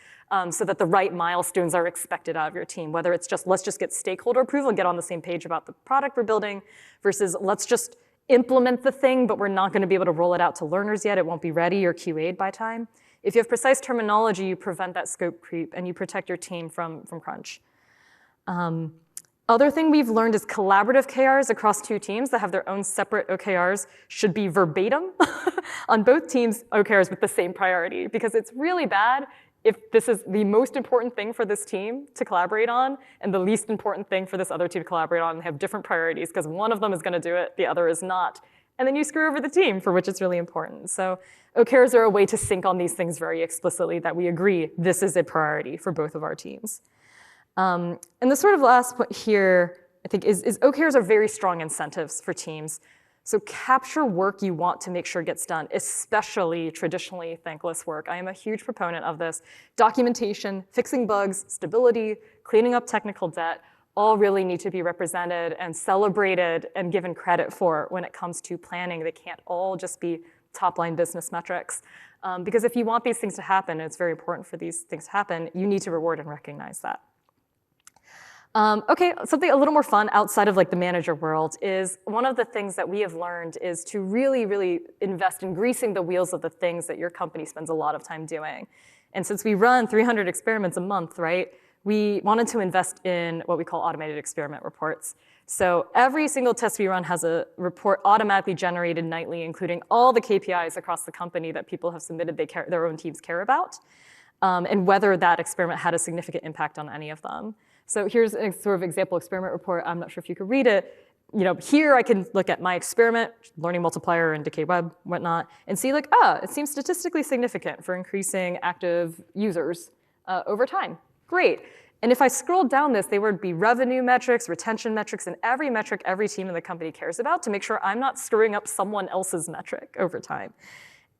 [SPEAKER 1] so that the right milestones are expected out of your team? Whether it's just, let's just get stakeholder approval and get on the same page about the product we're building, versus let's just implement the thing, but we're not going to be able to roll it out to learners yet. It won't be ready or QA'd by time. If you have precise terminology, you prevent that scope creep and you protect your team from crunch. Other thing we've learned is collaborative KRs across two teams that have their own separate OKRs should be verbatim on both teams' OKRs with the same priority, because it's really bad if this is the most important thing for this team to collaborate on and the least important thing for this other team to collaborate on and have different priorities, because one of them is going to do it, the other is not. And then you screw over the team, for which it's really important. So OKRs are a way to sync on these things very explicitly, that we agree this is a priority for both of our teams. And the sort of last point here, I think, is OKRs are very strong incentives for teams. So capture work you want to make sure gets done, especially traditionally thankless work. I am a huge proponent of this. Documentation, fixing bugs, stability, cleaning up technical debt, all really need to be represented and celebrated and given credit for when it comes to planning. They can't all just be top-line business metrics. Because if you want these things to happen, and it's very important for these things to happen, you need to reward and recognize that. Okay, something a little more fun outside of like the manager world is one of the things that we have learned is to really, really invest in greasing the wheels of the things that your company spends a lot of time doing. And since we run 300 experiments a month, right, we wanted to invest in what we call automated experiment reports. So every single test we run has a report automatically generated nightly, including all the KPIs across the company that people have submitted their own teams care about, and whether that experiment had a significant impact on any of them. So here's a sort of example experiment report. I'm not sure if you could read it. You know, here I can look at my experiment, learning multiplier and decay web, whatnot, and see like, it seems statistically significant for increasing active users over time. Great. And if I scroll down this, they would be revenue metrics, retention metrics, and every metric every team in the company cares about to make sure I'm not screwing up someone else's metric over time.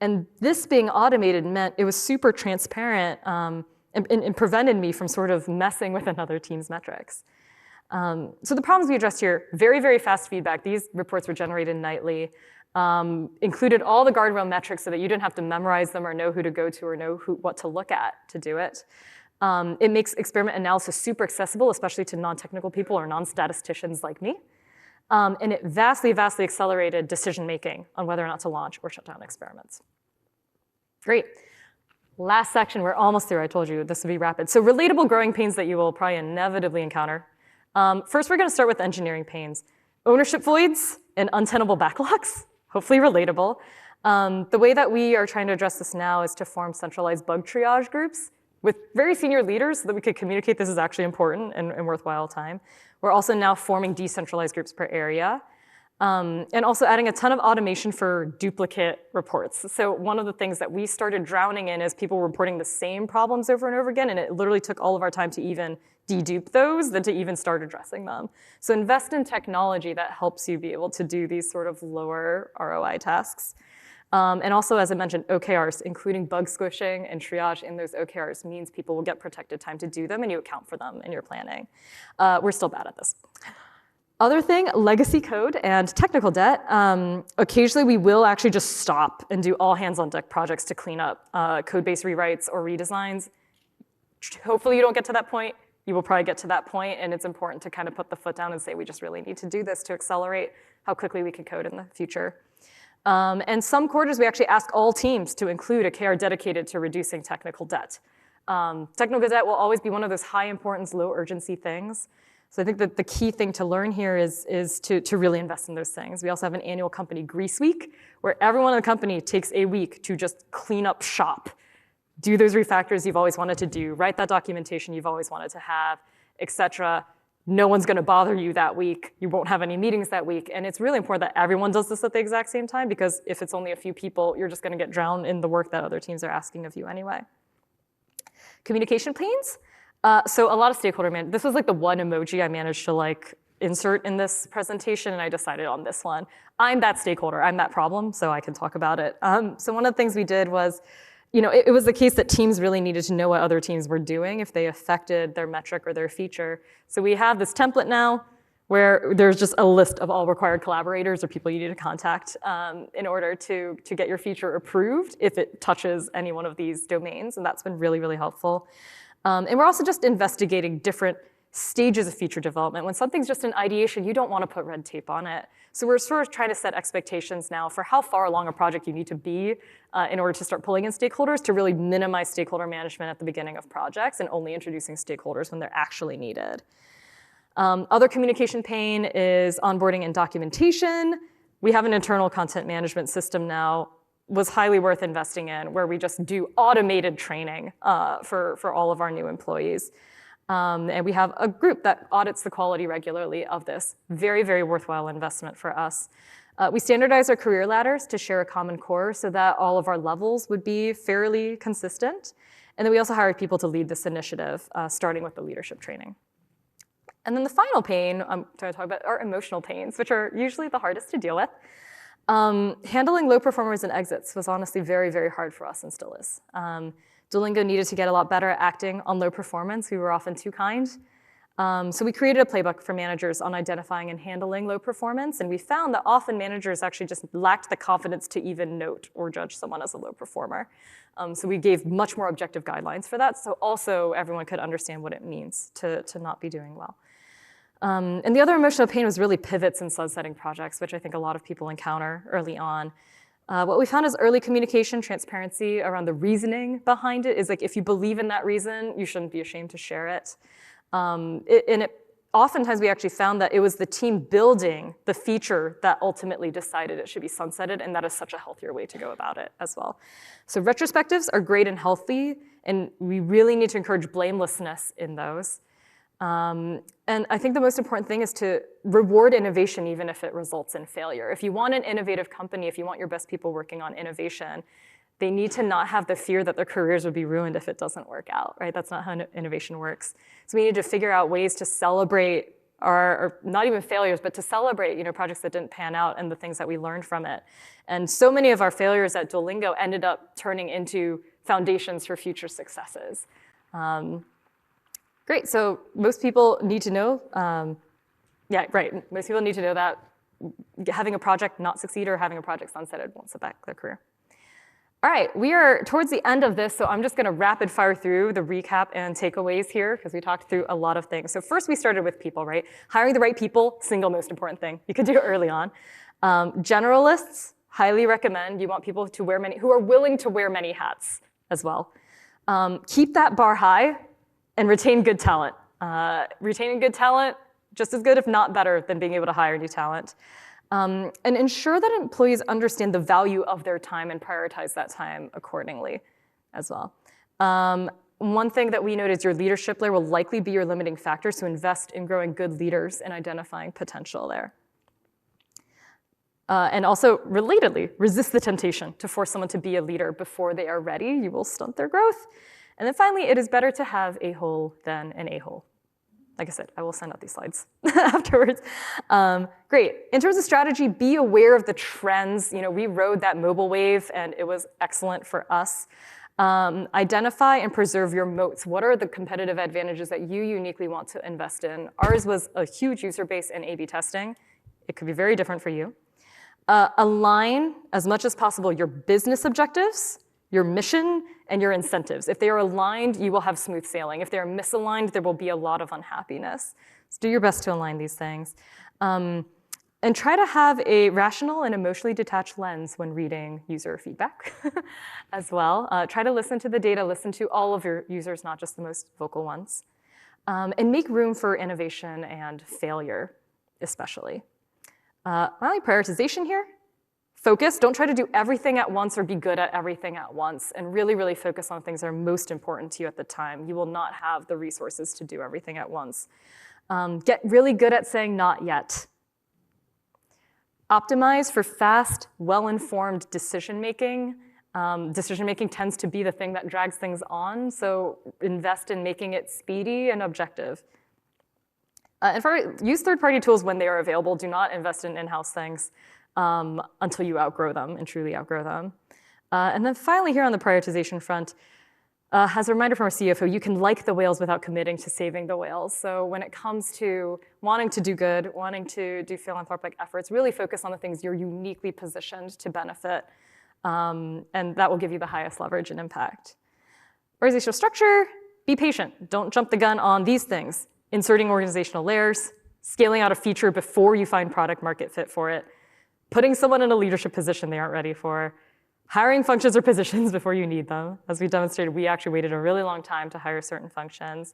[SPEAKER 1] And this being automated meant it was super transparent and prevented me from sort of messing with another team's metrics. So the problems we addressed here, very, very fast feedback. These reports were generated nightly, included all the guardrail metrics so that you didn't have to memorize them or know who to go to or know what to look at to do it. It makes experiment analysis super accessible, especially to non-technical people or non-statisticians like me. And it vastly, vastly accelerated decision-making on whether or not to launch or shut down experiments. Great. Last section, we're almost through. I told you this would be rapid. So relatable growing pains that you will probably inevitably encounter. First, we're going to start with engineering pains. Ownership voids and untenable backlogs, hopefully relatable. The way that we are trying to address this now is to form centralized bug triage groups with very senior leaders so that we could communicate this is actually important and worthwhile time. We're also now forming decentralized groups per area. And also adding a ton of automation for duplicate reports. So one of the things that we started drowning in is people reporting the same problems over and over again, and it literally took all of our time to even dedupe those than to even start addressing them. So invest in technology that helps you be able to do these sort of lower ROI tasks. And also, as I mentioned, OKRs, including bug squishing and triage in those OKRs means people will get protected time to do them and you account for them in your planning. We're still bad at this. Other thing, legacy code and technical debt. Occasionally we will actually just stop and do all hands on deck projects to clean up code-based rewrites or redesigns. Hopefully you don't get to that point. You will probably get to that point, and it's important to kind of put the foot down and say we just really need to do this to accelerate how quickly we can code in the future. And some quarters we actually ask all teams to include a KR dedicated to reducing technical debt. Technical debt will always be one of those high importance, low urgency things. So I think that the key thing to learn here is to really invest in those things. We also have an annual company Grease Week, where everyone in the company takes a week to just clean up shop, do those refactors you've always wanted to do, write that documentation you've always wanted to have, et cetera. No one's gonna bother you that week. You won't have any meetings that week. And it's really important that everyone does this at the exact same time, because if it's only a few people, you're just gonna get drowned in the work that other teams are asking of you anyway. Communication pains. So a lot of stakeholder management. This was like the one emoji I managed to like insert in this presentation, and I decided on this one. I'm that stakeholder, I'm that problem, so I can talk about it. So one of the things we did was, it was the case that teams really needed to know what other teams were doing if they affected their metric or their feature. So we have this template now where there's just a list of all required collaborators or people you need to contact in order to get your feature approved if it touches any one of these domains, and that's been really, really helpful. And we're also just investigating different stages of feature development. When something's just in ideation, you don't want to put red tape on it. So we're sort of trying to set expectations now for how far along a project you need to be in order to start pulling in stakeholders, to really minimize stakeholder management at the beginning of projects and only introducing stakeholders when they're actually needed. Other communication pain is onboarding and documentation. We have an internal content management system now, was highly worth investing in, where we just do automated training for all of our new employees. And we have a group that audits the quality regularly of this. Very, very worthwhile investment for us. We standardize our career ladders to share a common core so that all of our levels would be fairly consistent. And then we also hired people to lead this initiative, starting with the leadership training. And then the final pain I'm going to talk about are emotional pains, which are usually the hardest to deal with. Handling low performers and exits was honestly very, very hard for us, and still is. Duolingo needed to get a lot better at acting on low performance. We were often too kind. So we created a playbook for managers on identifying and handling low performance, and we found that often managers actually just lacked the confidence to even note or judge someone as a low performer. So we gave much more objective guidelines for that, so also everyone could understand what it means to not be doing well. And the other emotional pain was really pivots and sunsetting projects, which I think a lot of people encounter early on. What we found is early communication, transparency around the reasoning behind it is like, if you believe in that reason, you shouldn't be ashamed to share it. Oftentimes we actually found that it was the team building the feature that ultimately decided it should be sunsetted, and that is such a healthier way to go about it as well. So retrospectives are great and healthy, and we really need to encourage blamelessness in those. And I think the most important thing is to reward innovation even if it results in failure. If you want an innovative company, if you want your best people working on innovation, they need to not have the fear that their careers would be ruined if it doesn't work out, right? That's not how innovation works. So we need to figure out ways to celebrate or not even failures, but to celebrate, projects that didn't pan out and the things that we learned from it. And so many of our failures at Duolingo ended up turning into foundations for future successes. Great, so most people need to know, most people need to know that having a project not succeed or having a project sunsetted won't set back their career. All right, we are towards the end of this, so I'm just gonna rapid fire through the recap and takeaways here, because we talked through a lot of things. So first we started with people, right? Hiring the right people, single most important thing you can do early on. Generalists, highly recommend. You want people who are willing to wear many hats as well. Keep that bar high. And retain good talent. Retaining good talent, just as good, if not better, than being able to hire new talent. And ensure that employees understand the value of their time and prioritize that time accordingly as well. One thing that we note is your leadership layer will likely be your limiting factor, so invest in growing good leaders and identifying potential there. And also, relatedly, resist the temptation to force someone to be a leader before they are ready. You will stunt their growth. And then finally, it is better to have a hole than an a-hole. Like I said, I will send out these slides afterwards. Great. In terms of strategy, be aware of the trends. We rode that mobile wave, and it was excellent for us. Identify and preserve your moats. What are the competitive advantages that you uniquely want to invest in? Ours was a huge user base and A/B testing. It could be very different for you. Align, as much as possible, your business objectives, your mission, and your incentives. If they are aligned, you will have smooth sailing. If they are misaligned, there will be a lot of unhappiness. So do your best to align these things. And try to have a rational and emotionally detached lens when reading user feedback as well. Try to listen to the data, listen to all of your users, not just the most vocal ones. and make room for innovation and failure, especially. Finally, prioritization here. Focus, don't try to do everything at once or be good at everything at once, and really, really focus on things that are most important to you at the time. You will not have the resources to do everything at once. Get really good at saying not yet. Optimize for fast, well-informed decision-making. Decision-making tends to be the thing that drags things on, so invest in making it speedy and objective. Use third-party tools when they are available. Do not invest in in-house things until you outgrow them and truly outgrow them. And then finally here on the prioritization front, as a reminder from our CFO, you can like the whales without committing to saving the whales. So when it comes to wanting to do good, wanting to do philanthropic efforts, really focus on the things you're uniquely positioned to benefit, and that will give you the highest leverage and impact. Organizational structure, be patient. Don't jump the gun on these things. Inserting organizational layers, scaling out a feature before you find product market fit for it, putting someone in a leadership position they aren't ready for, hiring functions or positions before you need them. As we demonstrated, we actually waited a really long time to hire certain functions.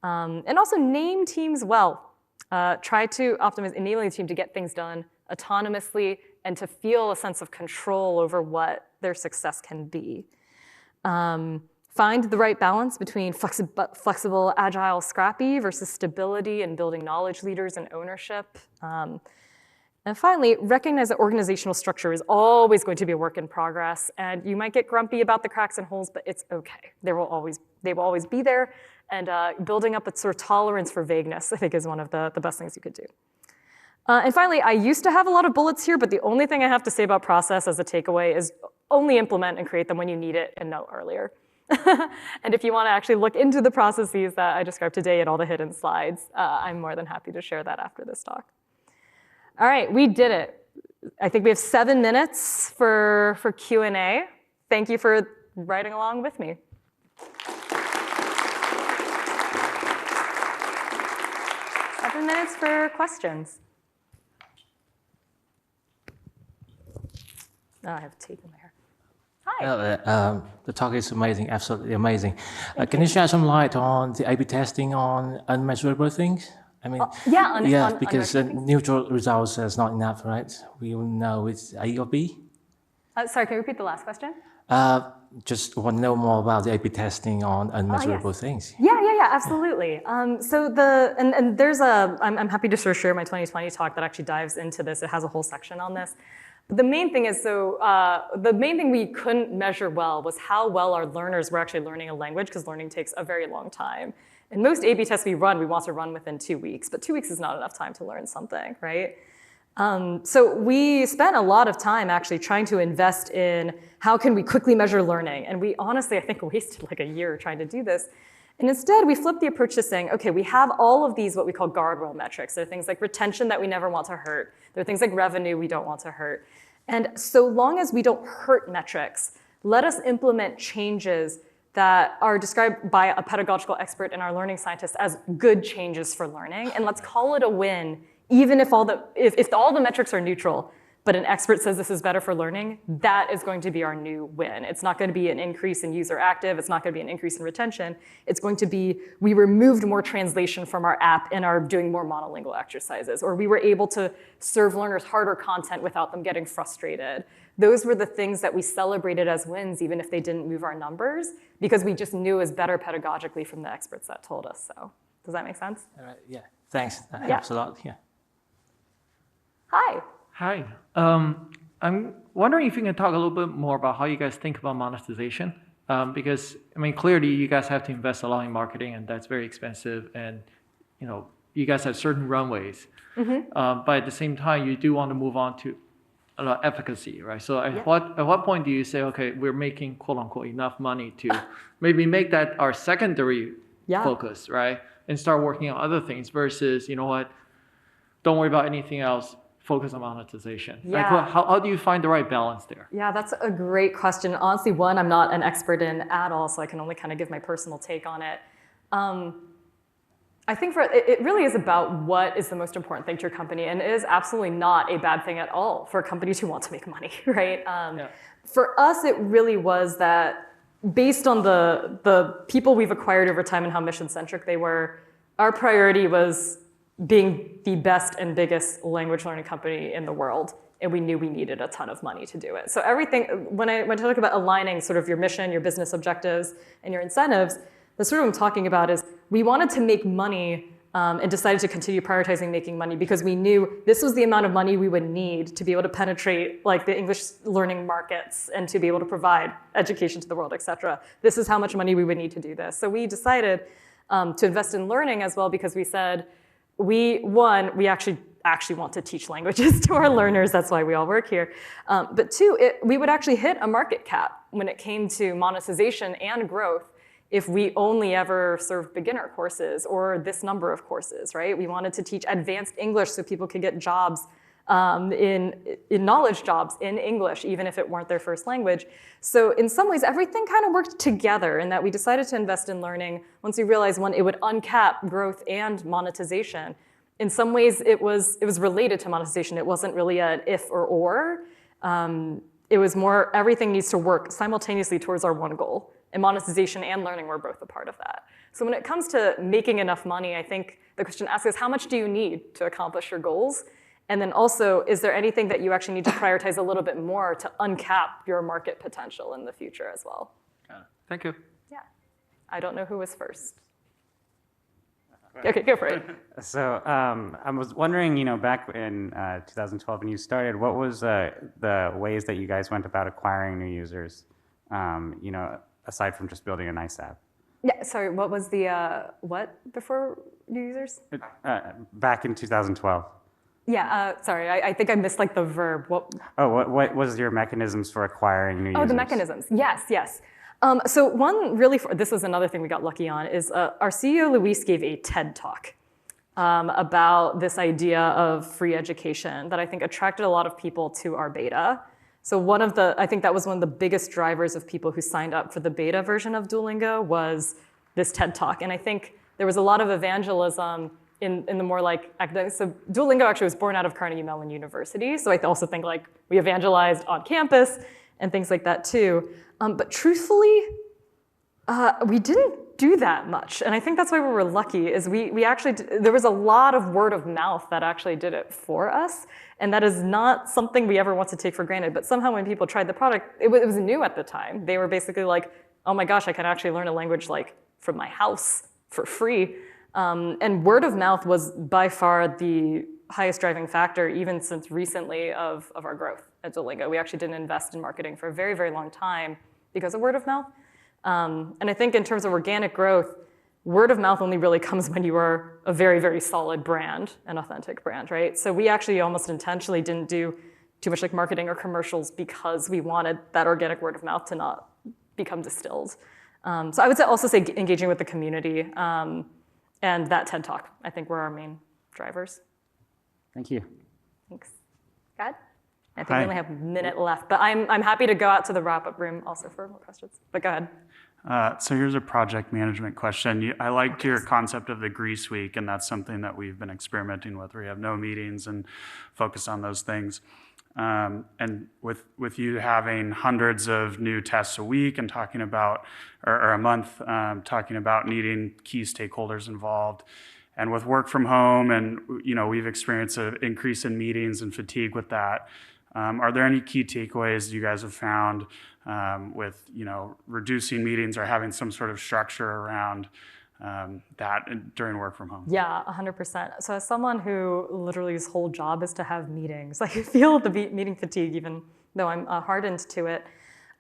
[SPEAKER 1] And also name teams well. Try to optimize enabling the team to get things done autonomously and to feel a sense of control over what their success can be. Find the right balance between flexible, agile, scrappy versus stability and building knowledge leaders and ownership. And finally, recognize that organizational structure is always going to be a work in progress, and you might get grumpy about the cracks and holes, but it's okay. They will always be there, and building up a sort of tolerance for vagueness, I think, is one of the best things you could do. And finally, I used to have a lot of bullets here, but the only thing I have to say about process as a takeaway is only implement and create them when you need it and no earlier. And if you want to actually look into the processes that I described today and all the hidden slides, I'm more than happy to share that after this talk. All right, we did it. I think we have 7 minutes for Q&A. Thank you for riding along with me. 7 minutes for questions. Oh, I have tape in my hair. Hi.
[SPEAKER 2] The talk is amazing, absolutely amazing. Can you shed some light on the A/B testing on unmeasurable things? I mean, because neutral results is not enough, right? We all know it's A or B.
[SPEAKER 1] Sorry, can you repeat the last question?
[SPEAKER 2] Just want to know more about the A/B testing on unmeasurable things.
[SPEAKER 1] Yeah, absolutely. I'm happy to sort of share my 2020 talk that actually dives into this. It has a whole section on this. But the main thing is, the main thing we couldn't measure well was how well our learners were actually learning a language, because learning takes a very long time. And most A/B tests we want to run within 2 weeks, but 2 weeks is not enough time to learn something, right? So we spent a lot of time actually trying to invest in how can we quickly measure learning. And we honestly, I think, wasted like a year trying to do this. And instead, we flipped the approach to saying, okay, we have all of these what we call guardrail metrics. There are things like retention that we never want to hurt. There are things like revenue we don't want to hurt. And so long as we don't hurt metrics, let us implement changes that are described by a pedagogical expert and our learning scientists as good changes for learning. And let's call it a win, even if all the metrics are neutral, but an expert says this is better for learning, that is going to be our new win. It's not going to be an increase in user active. It's not going to be an increase in retention. It's going to be, we removed more translation from our app and are doing more monolingual exercises, or we were able to serve learners harder content without them getting frustrated. Those were the things that we celebrated as wins, even if they didn't move our numbers, because we just knew it was better pedagogically from the experts that told us so. Does that make sense?
[SPEAKER 2] All right, yeah, thanks. That helps a lot, yeah.
[SPEAKER 1] Hi.
[SPEAKER 3] Hi. I'm wondering if you can talk a little bit more about how you guys think about monetization. Because, I mean, clearly you guys have to invest a lot in marketing, and that's very expensive, and you guys have certain runways. Mm-hmm. But at the same time, you do want to move on to efficacy, right? So at what point do you say, okay, we're making quote unquote enough money to maybe make that our secondary focus, right? And start working on other things versus, you know what, don't worry about anything else, focus on monetization.
[SPEAKER 1] Yeah.
[SPEAKER 3] Like, how do you find the right balance there?
[SPEAKER 1] Yeah, that's a great question. Honestly, one I'm not an expert in at all, so I can only kind of give my personal take on it. I think it really is about what is the most important thing to your company, and it is absolutely not a bad thing at all for companies who want to make money, right? For us, it really was that based on the people we've acquired over time and how mission-centric they were, our priority was being the best and biggest language learning company in the world. And we knew we needed a ton of money to do it. So everything, when I talk about aligning sort of your mission, your business objectives, and your incentives, the sort of what I'm talking about is we wanted to make money and decided to continue prioritizing making money because we knew this was the amount of money we would need to be able to penetrate like the English learning markets and to be able to provide education to the world, et cetera. This is how much money we would need to do this. So we decided to invest in learning as well because we said, we actually want to teach languages to our learners. That's why we all work here. But two, we would actually hit a market cap when it came to monetization and growth if we only ever served beginner courses or this number of courses, right? We wanted to teach advanced English so people could get jobs in knowledge jobs in English, even if it weren't their first language. So in some ways, everything kind of worked together in that we decided to invest in learning once we realized, one, it would uncap growth and monetization. In some ways, it was related to monetization. It wasn't really an if or. It was more everything needs to work simultaneously towards our one goal. And monetization and learning were both a part of that. So when it comes to making enough money, I think the question asked is how much do you need to accomplish your goals? And then also, is there anything that you actually need to prioritize a little bit more to uncap your market potential in the future as well?
[SPEAKER 3] Thank you.
[SPEAKER 1] Yeah. I don't know who was first. Okay, go for it.
[SPEAKER 4] So I was wondering, back in 2012 when you started, what was the ways that you guys went about acquiring new users, aside from just building a nice app?
[SPEAKER 1] Yeah, sorry, what was the, what before new users?
[SPEAKER 4] Back in 2012.
[SPEAKER 1] Yeah, sorry, I think I missed like the verb. What
[SPEAKER 4] was your mechanisms for acquiring new users?
[SPEAKER 1] Oh, the mechanisms, yes. So one really, this was another thing we got lucky on, is our CEO, Luis, gave a TED Talk about this idea of free education that I think attracted a lot of people to our beta. So I think that was one of the biggest drivers of people who signed up for the beta version of Duolingo was this TED Talk. And I think there was a lot of evangelism in the more like academic. So Duolingo actually was born out of Carnegie Mellon University. So I also think like we evangelized on campus and things like that too. But truthfully, we didn't do that much. And I think that's why we were lucky is we actually, there was a lot of word of mouth that actually did it for us. And that is not something we ever want to take for granted. But somehow when people tried the product, it was new at the time. They were basically like, oh my gosh, I can actually learn a language like from my house for free. And word of mouth was by far the highest driving factor, even since recently, of our growth at Duolingo. We actually didn't invest in marketing for a very, very long time because of word of mouth. And I think in terms of organic growth, word of mouth only really comes when you are a very, very solid brand, an authentic brand, right? So we actually almost intentionally didn't do too much like marketing or commercials because we wanted that organic word of mouth to not become distilled. So I would also say engaging with the community and that TED Talk, I think, were our main drivers.
[SPEAKER 4] Thank you.
[SPEAKER 1] Thanks. God? I think we only have a minute left, but I'm happy to go out to the wrap-up room also for more questions. But go ahead.
[SPEAKER 5] So here's a project management question. I liked your concept of the Greece week, and that's something that we've been experimenting with, where you have no meetings and focus on those things. And with you having hundreds of new tests a week and talking about, or a month, talking about needing key stakeholders involved, and with work from home, and we've experienced an increase in meetings and fatigue with that. Are there any key takeaways you guys have found with reducing meetings or having some sort of structure around that during work from home?
[SPEAKER 1] Yeah, 100%. So as someone who literally his whole job is to have meetings, I feel the meeting fatigue even though I'm hardened to it.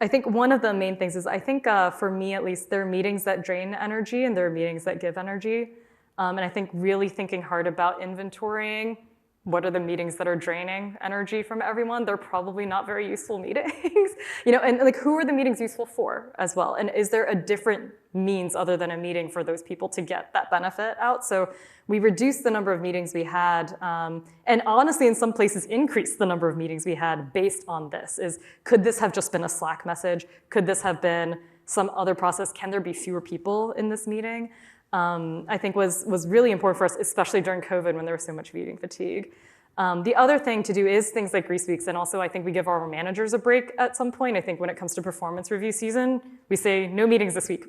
[SPEAKER 1] I think one of the main things is I think for me at least, there are meetings that drain energy and there are meetings that give energy. And I think really thinking hard about inventorying what are the meetings that are draining energy from everyone? They're probably not very useful meetings, and like who are the meetings useful for as well? And is there a different means other than a meeting for those people to get that benefit out? So we reduced the number of meetings we had, and honestly, in some places, increased the number of meetings we had based on this. Could this have just been a Slack message? Could this have been some other process? Can there be fewer people in this meeting? I think was really important for us, especially during COVID when there was so much meeting fatigue. The other thing to do is things like Grease Weeks, and also I think we give our managers a break at some point. I think when it comes to performance review season, we say no meetings this week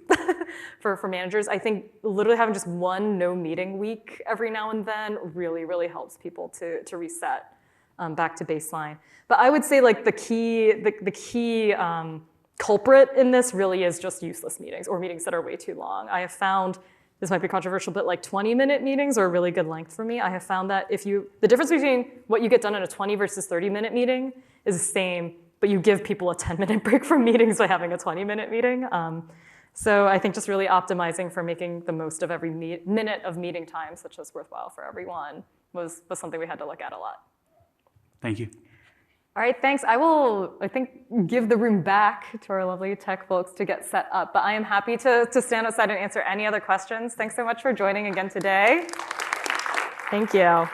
[SPEAKER 1] for managers. I think literally having just one no meeting week every now and then really, really helps people to reset back to baseline. But I would say like the key culprit in this really is just useless meetings or meetings that are way too long. I have found, this might be controversial, but like 20-minute meetings are a really good length for me. I have found that the difference between what you get done in a 20 versus 30-minute meeting is the same, but you give people a 10-minute break from meetings by having a 20-minute meeting. So I think just really optimizing for making the most of every minute of meeting time, such as worthwhile for everyone, was something we had to look at a lot.
[SPEAKER 5] Thank you.
[SPEAKER 1] All right, thanks. I will, I think, give the room back to our lovely tech folks to get set up. But I am happy to stand outside and answer any other questions. Thanks so much for joining again today. Thank you.